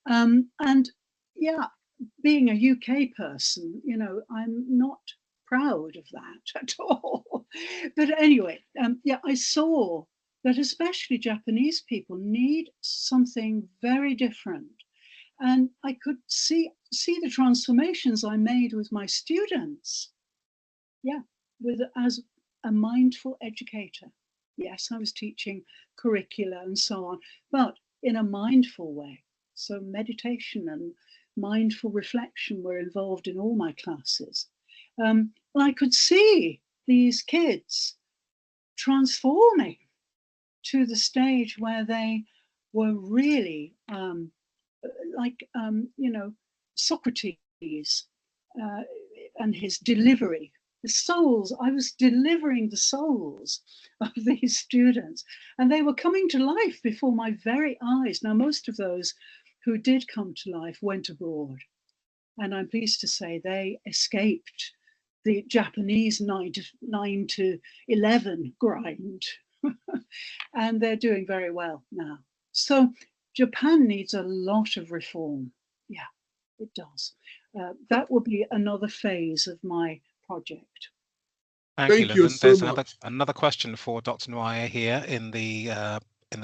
And yeah, being a UK person, I'm not proud of that at all. But anyway, I saw that especially Japanese people need something very different. And I could see the transformations I made with my students. Yeah, as a mindful educator. Yes, I was teaching curricula and so on, but in a mindful way. So meditation and mindful reflection were involved in all my classes. And I could see these kids transforming to the stage where they were really Socrates, and his delivery. The souls, I was delivering the souls of these students, and they were coming to life before my very eyes. Now, most of those who did come to life went abroad, and I'm pleased to say they escaped the Japanese 9 to 11 grind, and they're doing very well now. So Japan needs a lot of reform. Yeah, it does. That will be another phase of my project. Thank you, you Linden. so There's much. another question for Dr. Nwoye here in the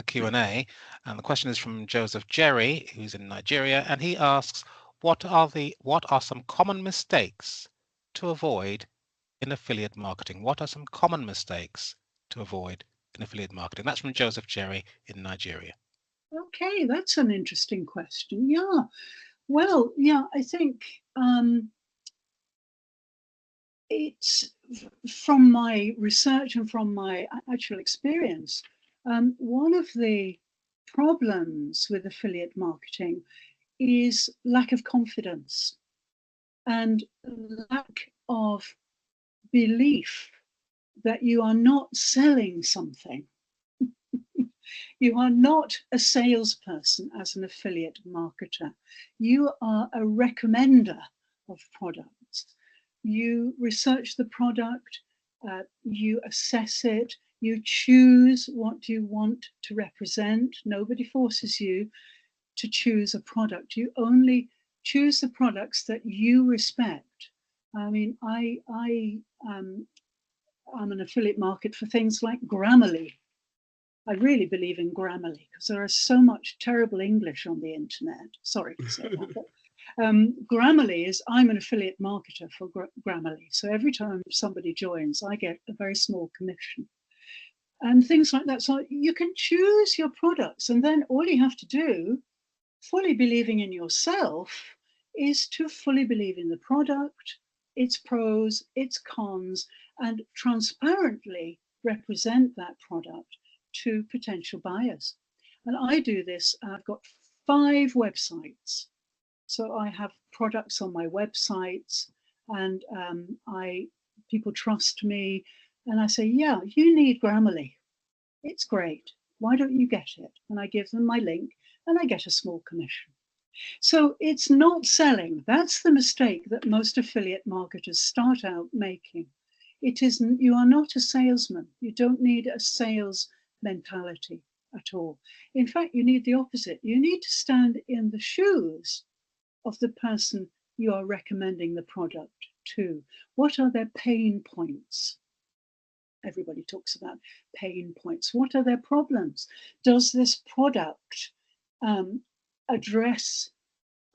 Q&A, and the question is from Joseph Jerry, who's in Nigeria, and he asks, what are some common mistakes to avoid in affiliate marketing? What are some common mistakes to avoid in affiliate marketing? That's from Joseph Jerry in Nigeria. Okay, that's an interesting question. Yeah, well, yeah, I think it's from my research and from my actual experience, one of the problems with affiliate marketing is lack of confidence and lack of belief that you are not selling something. You are not a salesperson as an affiliate marketer. You are a recommender of products. You research the product, you assess it, you choose what you want to represent. Nobody forces you to choose a product. You only choose the products that you respect. I mean, I'm an affiliate market for things like Grammarly. I really believe in Grammarly because there is so much terrible English on the internet. Sorry to say that. But, Grammarly is, I'm an affiliate marketer for Grammarly. So every time somebody joins, I get a very small commission and things like that. So you can choose your products, and then all you have to do, fully believing in yourself, is to fully believe in the product, its pros, its cons, and transparently represent that product to potential buyers. And I do this, I've got 5 websites. So I have products on my websites, and people trust me, and I say, yeah, you need Grammarly. It's great. Why don't you get it? And I give them my link, and I get a small commission. So it's not selling. That's the mistake that most affiliate marketers start out making. It isn't, you are not a salesman. You don't need a sales mentality at all. In fact, you need the opposite. You need to stand in the shoes of the person you are recommending the product to. What are their pain points? Everybody talks about pain points. What are their problems? Does this product address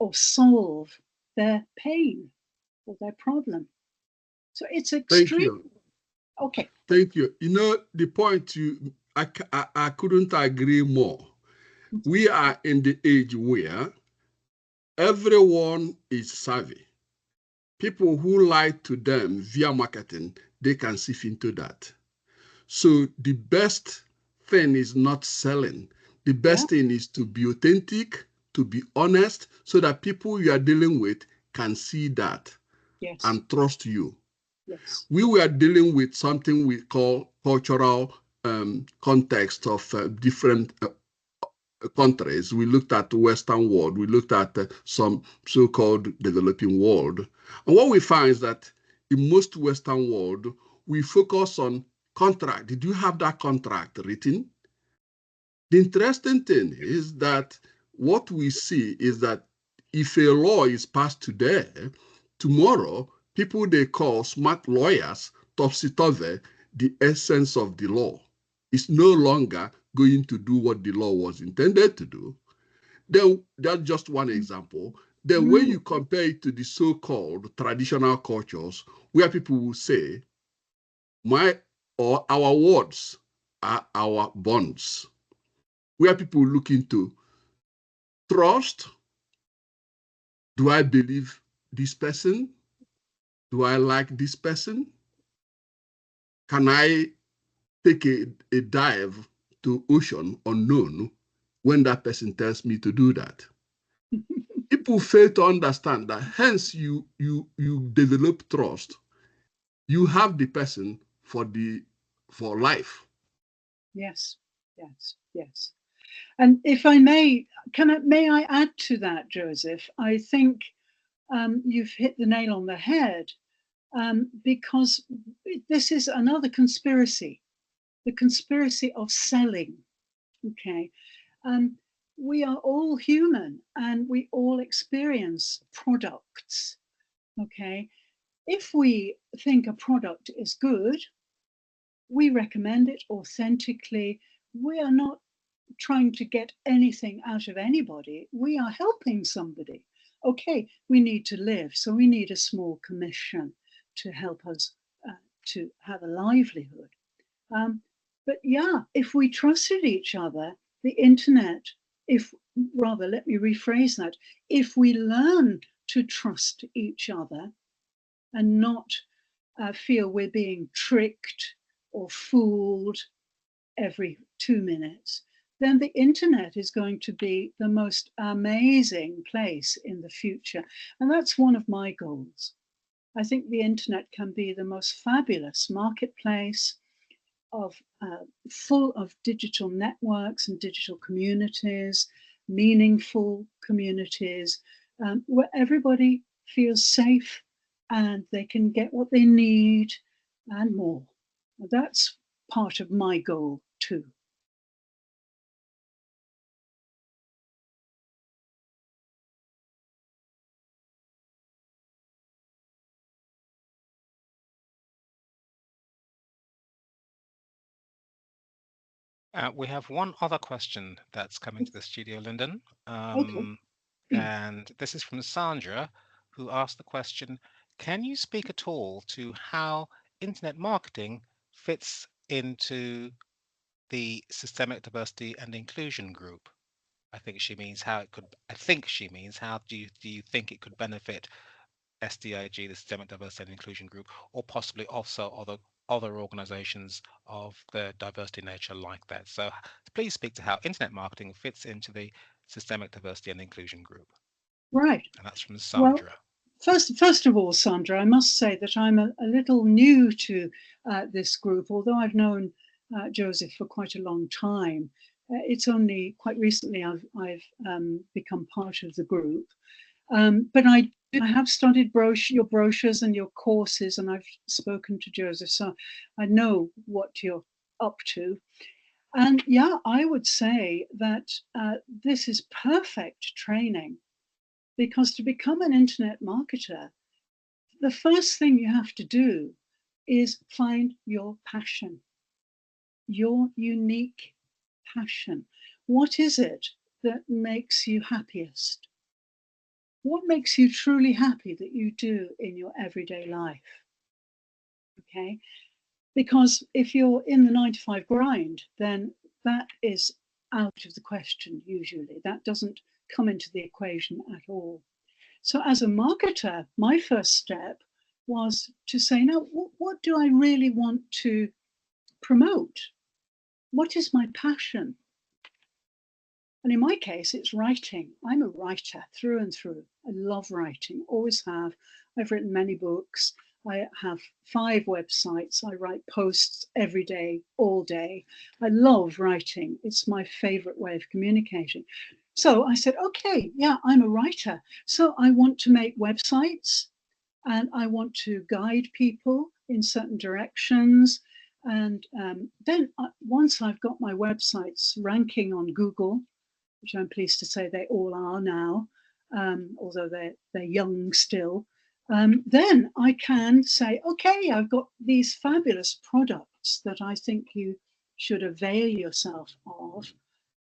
or solve their pain or their problem? So it's extreme. Thank you. Okay. Thank you. You know, the point I couldn't agree more. We are in the age where everyone is savvy. People who lie to them via marketing, they can sift into that. So the best thing is not selling. The best thing is to be authentic, to be honest, so that people you are dealing with can see that and trust you. Yes. We were dealing with something we call cultural context of different countries. We looked at the Western world. We looked at some so-called developing world. And what we find is that in most Western world, we focus on contract. Did you have that contract written? The interesting thing is that what we see is that if a law is passed today, tomorrow, people they call smart lawyers topsy-turvy the essence of the law. It's no longer going to do what the law was intended to do. Then that's just one example. Then when you compare it to the so-called traditional cultures, where people will say, our words are our bonds, where people look into trust. Do I believe this person? Do I like this person? Can I take a dive to ocean unknown when that person tells me to do that? people fail to understand that. Hence, you develop trust. You have the person for life. Yes, yes, yes. And if I may, may I add to that, Joseph? I think you've hit the nail on the head, because this is another conspiracy, the conspiracy of selling. Okay. We are all human and we all experience products. Okay. If we think a product is good, we recommend it authentically. We are not trying to get anything out of anybody. We are helping somebody. Okay, we need to live, so we need a small commission to help us to have a livelihood. But yeah, if we trusted each other, the internet, let me rephrase that, if we learn to trust each other and not feel we're being tricked or fooled every 2 minutes, then the internet is going to be the most amazing place in the future. And that's one of my goals. I think the internet can be the most fabulous marketplace full of digital networks and digital communities, meaningful communities, where everybody feels safe and they can get what they need and more. That's part of my goal too. We have one other question that's coming to the studio, Linden. Okay. And this is from Sandra, who asked the question, can you speak at all to how internet marketing fits into the systemic diversity and inclusion group? I think she means how it could, how do you think it could benefit SDIG, the Systemic Diversity and Inclusion Group, or possibly also other organizations of the diversity nature like that? So please speak to how internet marketing fits into the Systemic Diversity and Inclusion Group. Right. And that's from Sandra. Well, first of all, Sandra, I must say that I'm a little new to this group, although I've known Joseph for quite a long time. It's only quite recently I've become part of the group. But I have studied your brochures and your courses, and I've spoken to Joseph, so I know what you're up to. And yeah, I would say that this is perfect training, because to become an internet marketer, the first thing you have to do is find your passion, your unique passion. What is it that makes you happiest? What makes you truly happy that you do in your everyday life? Okay, because if you're in the 9-to-5 grind, then that is out of the question usually. That doesn't come into the equation at all. So as a marketer, my first step was to say, now, what do I really want to promote? What is my passion? And in my case, it's writing. I'm a writer through and through. I love writing, always have. I've written many books. I have 5 websites. I write posts every day, all day. I love writing. It's my favorite way of communicating. So I said, okay, yeah, I'm a writer. So I want to make websites and I want to guide people in certain directions. And then once I've got my websites ranking on Google, which I'm pleased to say they all are now, although they're young still, then I can say, okay, I've got these fabulous products that I think you should avail yourself of,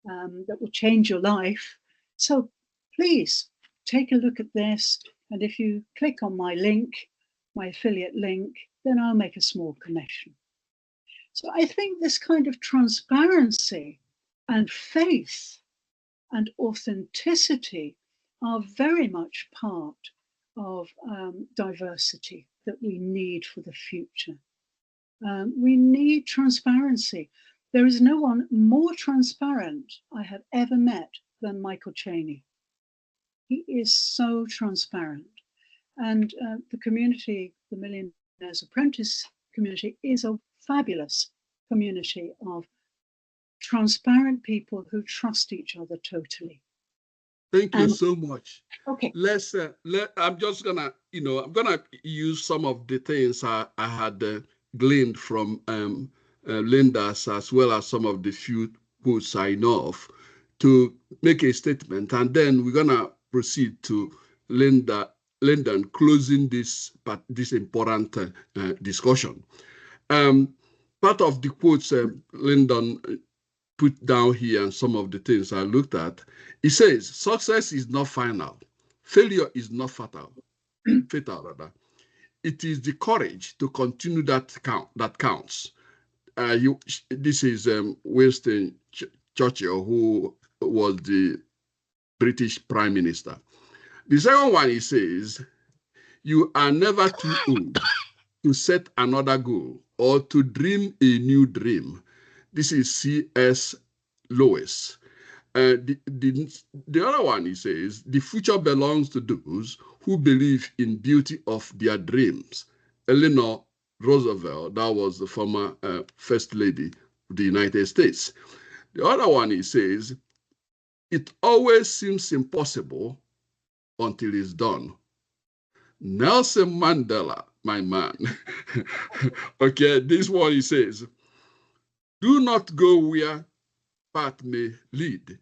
that will change your life. So please take a look at this. And if you click on my link, my affiliate link, then I'll make a small commission. So I think this kind of transparency and faith and authenticity are very much part of diversity that we need for the future. We need transparency. There is no one more transparent I have ever met than Michael Chaney. He is so transparent. And the community, the Millionaire's Apprentice community, is a fabulous community of transparent people who trust each other totally. Thank you so much. Okay. I'm just gonna, I'm gonna use some of the things I had gleaned from Linda's, as well as some of the few quotes I know of, to make a statement, and then we're gonna proceed to Linden closing this important discussion. Part of the quotes Linden put down here and some of the things I looked at, it says, success is not final. Failure is not fatal. Rather. It is the courage to continue that counts. This is Winston Churchill, who was the British Prime Minister. The second one, he says, you are never too old to set another goal or to dream a new dream. This is C.S. Lewis. The other one, he says, the future belongs to those who believe in beauty of their dreams. Eleanor Roosevelt, that was the former First Lady of the United States. The other one, he says, it always seems impossible until it's done. Nelson Mandela, my man. Okay, this one, he says, do not go where path may lead.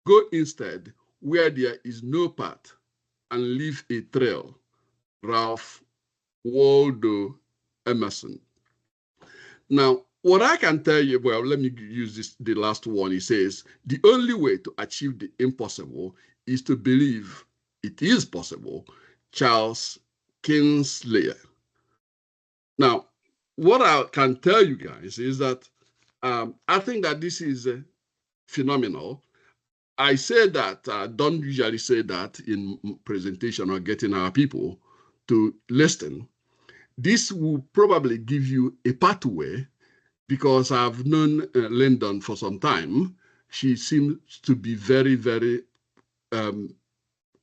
Go instead where there is no path and leave a trail. Ralph Waldo Emerson. Now, what I can tell you, well, let me use the last one. He says, the only way to achieve the impossible is to believe it is possible. Charles Kingsley. Now, what I can tell you guys is that I think that this is phenomenal. I say that, don't usually say that in presentation or getting our people to listen. This will probably give you a pathway, because I've known Linden for some time. She seems to be very, very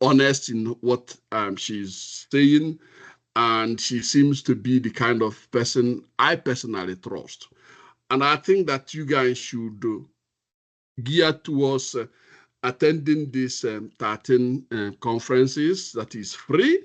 honest in what she's saying, and she seems to be the kind of person I personally trust. And I think that you guys should gear towards attending these 13 conferences that is free,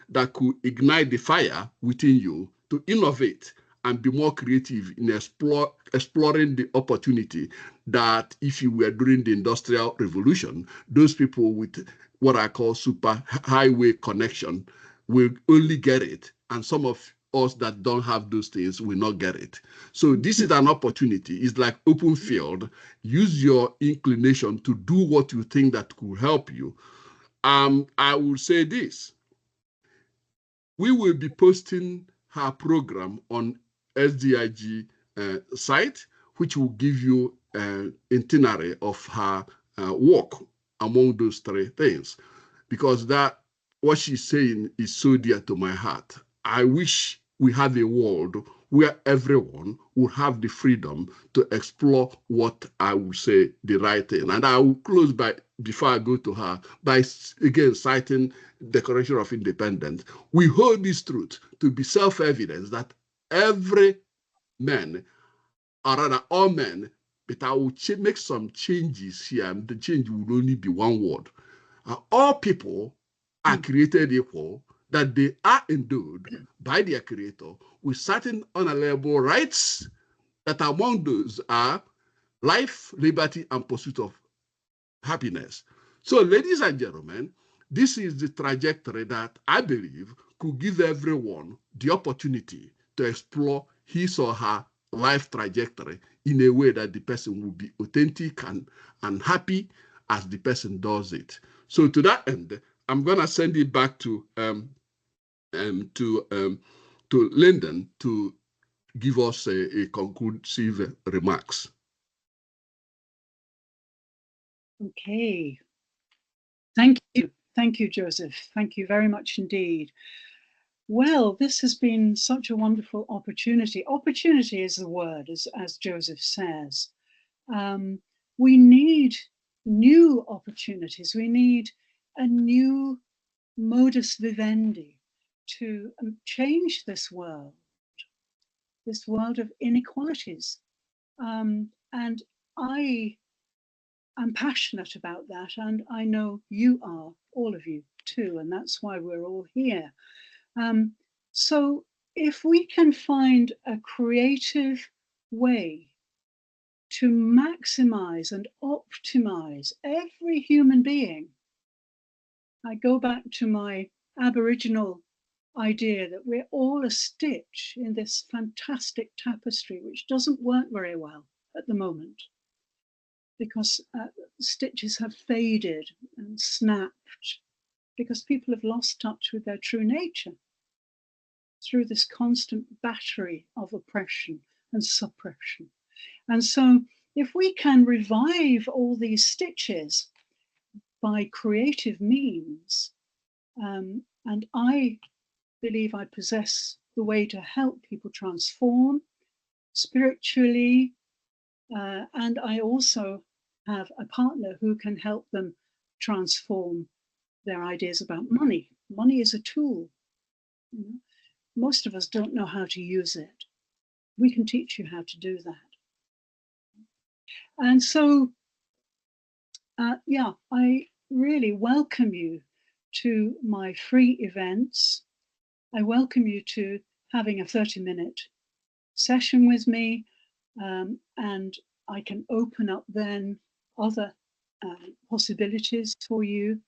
that could ignite the fire within you to innovate and be more creative in exploring the opportunity that if you were during the Industrial Revolution, those people with what I call super highway connection will only get it, and some of us that don't have those things will not get it. So this is an opportunity. It's like open field. Use your inclination to do what you think that could help you. I will say this. We will be posting her program on SDIG site, which will give you an itinerary of her work among those three things, because that what she's saying is so dear to my heart. I wish we have a world where everyone will have the freedom to explore what I would say the right thing. And I will close by, before I go to her, by again citing Declaration of Independence. We hold this truth to be self-evident that every man, or rather all men, but I will make some changes here, and the change will only be one word. All people are created equal, that they are endowed by their creator with certain unalienable rights, that among those are life, liberty, and pursuit of happiness. So, ladies and gentlemen, this is the trajectory that I believe could give everyone the opportunity to explore his or her life trajectory in a way that the person will be authentic and happy as the person does it. So to that end, I'm going to send it back to Linden to give us a conclusive remarks. Okay. Thank you. Thank you, Joseph. Thank you very much indeed. Well, this has been such a wonderful opportunity. Opportunity is the word, as Joseph says. We need new opportunities. We need a new modus vivendi to change this world of inequalities. And I am passionate about that, and I know you are, all of you too, and that's why we're all here. So if we can find a creative way to maximize and optimize every human being, I go back to my Aboriginal idea that we're all a stitch in this fantastic tapestry, which doesn't work very well at the moment because stitches have faded and snapped because people have lost touch with their true nature through this constant battery of oppression and suppression. And so if we can revive all these stitches by creative means, and I believe I possess the way to help people transform spiritually, and I also have a partner who can help them transform their ideas about money. Money is a tool. You know? Most of us don't know how to use it. We can teach you how to do that. And so, yeah, I really welcome you to my free events. I welcome you to having a 30-minute session with me, and I can open up then other possibilities for you.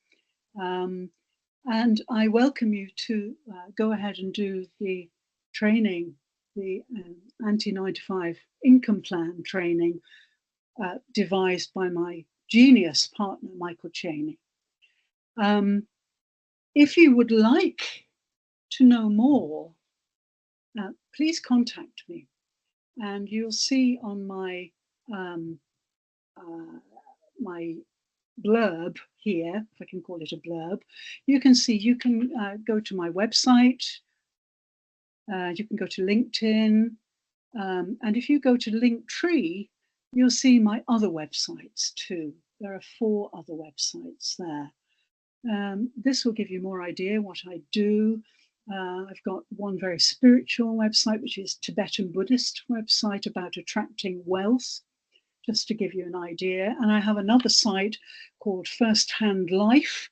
And I welcome you to go ahead and do the training, the anti-95 income plan training devised by my genius partner, Michael Cheney. If you would like to know more, please contact me. And you'll see on my my blurb here, if I can call it a blurb, you can see, you can go to my website, you can go to LinkedIn, and if you go to Linktree, you'll see my other websites too. There are 4 other websites there. This will give you more idea what I do. I've got one very spiritual website, which is Tibetan Buddhist website about attracting wealth, just to give you an idea. And I have another site called First Hand Life,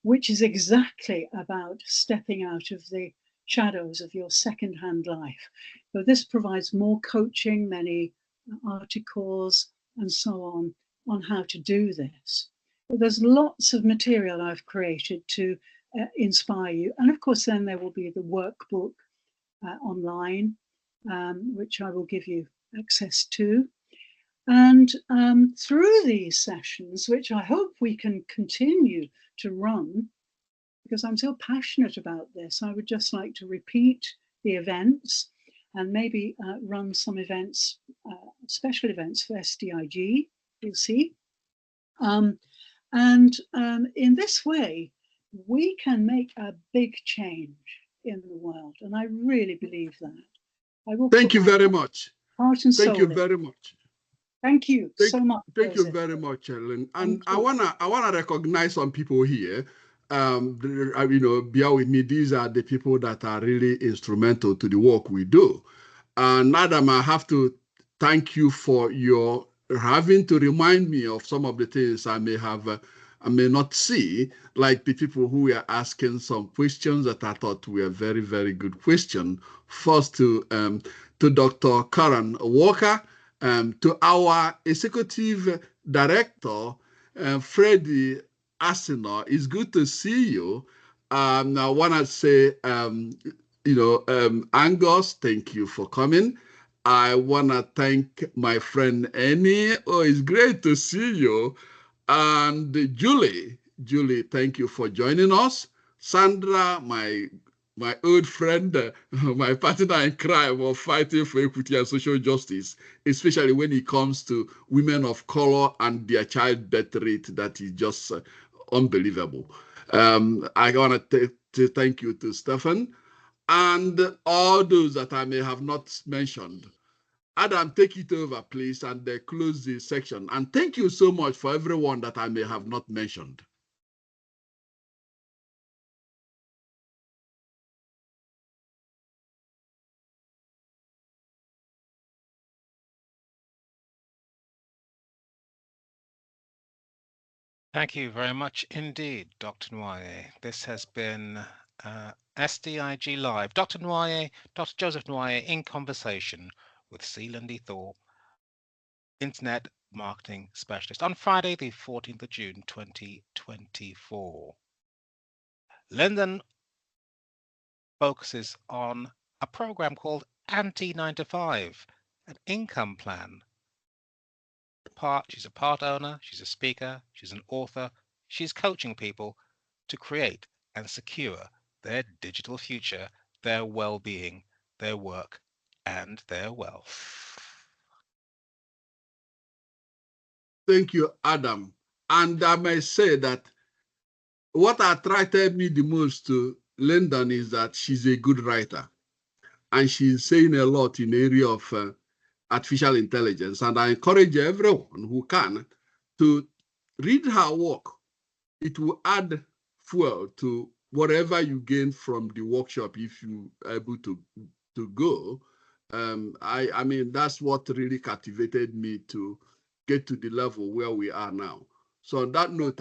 which is exactly about stepping out of the shadows of your second-hand life. So this provides more coaching, many articles, and so on how to do this. But there's lots of material I've created to inspire you. And of course, then there will be the workbook online, which I will give you access to. And through these sessions, which I hope we can continue to run, because I'm so passionate about this, I would just like to repeat the events and maybe run some events, special events for SDIG, you'll see. And in this way, we can make a big change in the world. And I really believe that. I will Thank you very much. Heart and soul. Thank you very much. Thank you so much. Thank you very much, Ellen. And I wanna recognize some people here. You know, bear with me. These are the people that are really instrumental to the work we do. And Adam, I have to thank you for your having to remind me of some of the things I may not see, like the people who were asking some questions that I thought were very, very good questions. First to Dr. Karen Walker, to our executive director, Freddie Arsenal. It's good to see you. I want to say, Angus, thank you for coming. I want to thank my friend Annie. Oh, it's great to see you. And Julie, thank you for joining us. Sandra, my old friend, my partner in crime of fighting for equity and social justice, especially when it comes to women of color and their child death rate, that is just unbelievable. I want to thank you to Stephen and all those that I may have not mentioned. Adam, take it over, please, and close the section. And thank you so much for everyone that I may have not mentioned. Thank you very much indeed, Dr. Nwoye. This has been SDIG Live. Dr. Nwoye, Dr. Joseph Nwoye in conversation with C. Lindy Thorp, Internet Marketing Specialist, on Friday, the 14th of June, 2024. Linden focuses on a program called Anti-9 to 5, an income plan. She's a part owner, she's a speaker, she's an author. She's coaching people to create and secure their digital future, their well-being, their work, and their wealth. Thank you, Adam. And I may say that what attracted me the most to Linden is that she's a good writer. And she's saying a lot in the area of artificial intelligence. And I encourage everyone who can to read her work. It will add fuel to whatever you gain from the workshop if you are able to go. I mean, that's what really captivated me to get to the level where we are now. So on that note,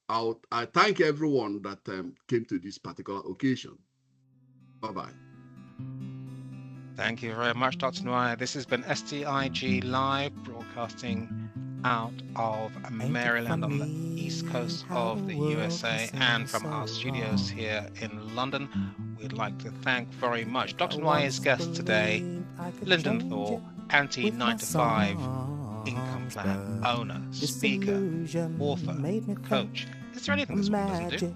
I thank everyone that came to this particular occasion. Bye-bye. Thank you very much, Dr. Nwoye. This has been SDIG Live, broadcasting out of Maryland on the east coast of the USA, and from our studios here in London. We'd like to thank very much Dr. Nwoye's guest today, Linden Thorp, Anti-9 to 5 income plan owner, speaker, author, coach. Is there anything this one doesn't do?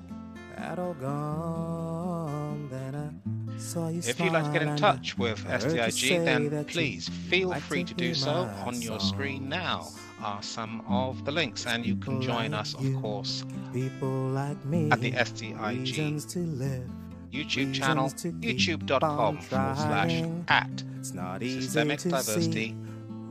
If you'd like to get in touch with SDIG, then please feel free to do so. On your screen now are some of the links, and you can join us, of course, at the SDIG YouTube channel, youtube.com/@systemic diversity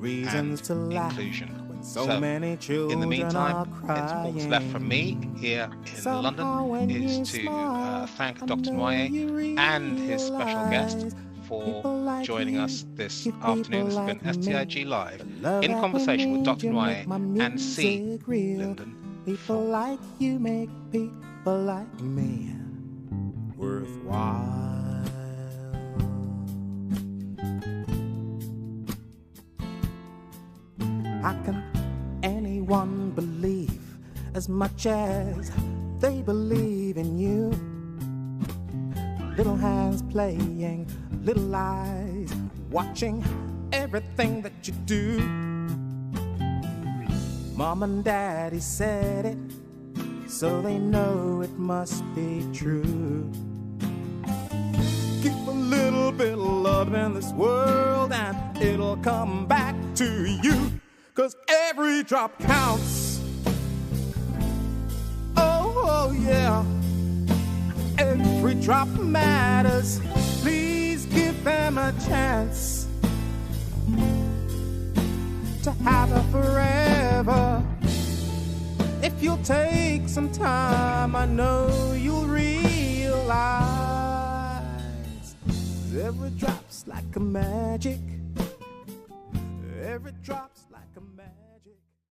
and inclusion. So, in the meantime, what's left from me here in London is to thank Dr. Nwoye and his special guest for joining us this afternoon. This has been SDIG Live, in conversation with Dr. Nwoye and C. Linden. People like you make people like me worthwhile. How can anyone believe as much as they believe in you? Little hands playing, little eyes watching everything that you do. Mom and Daddy said it, so they know it must be true. Keep a little bit of love in this world and it'll come back to you. 'Cause every drop counts. Oh yeah. Every drop matters. Please give them a chance to have it forever. If you'll take some time, I know you'll realize every drop's like a magic. Every drop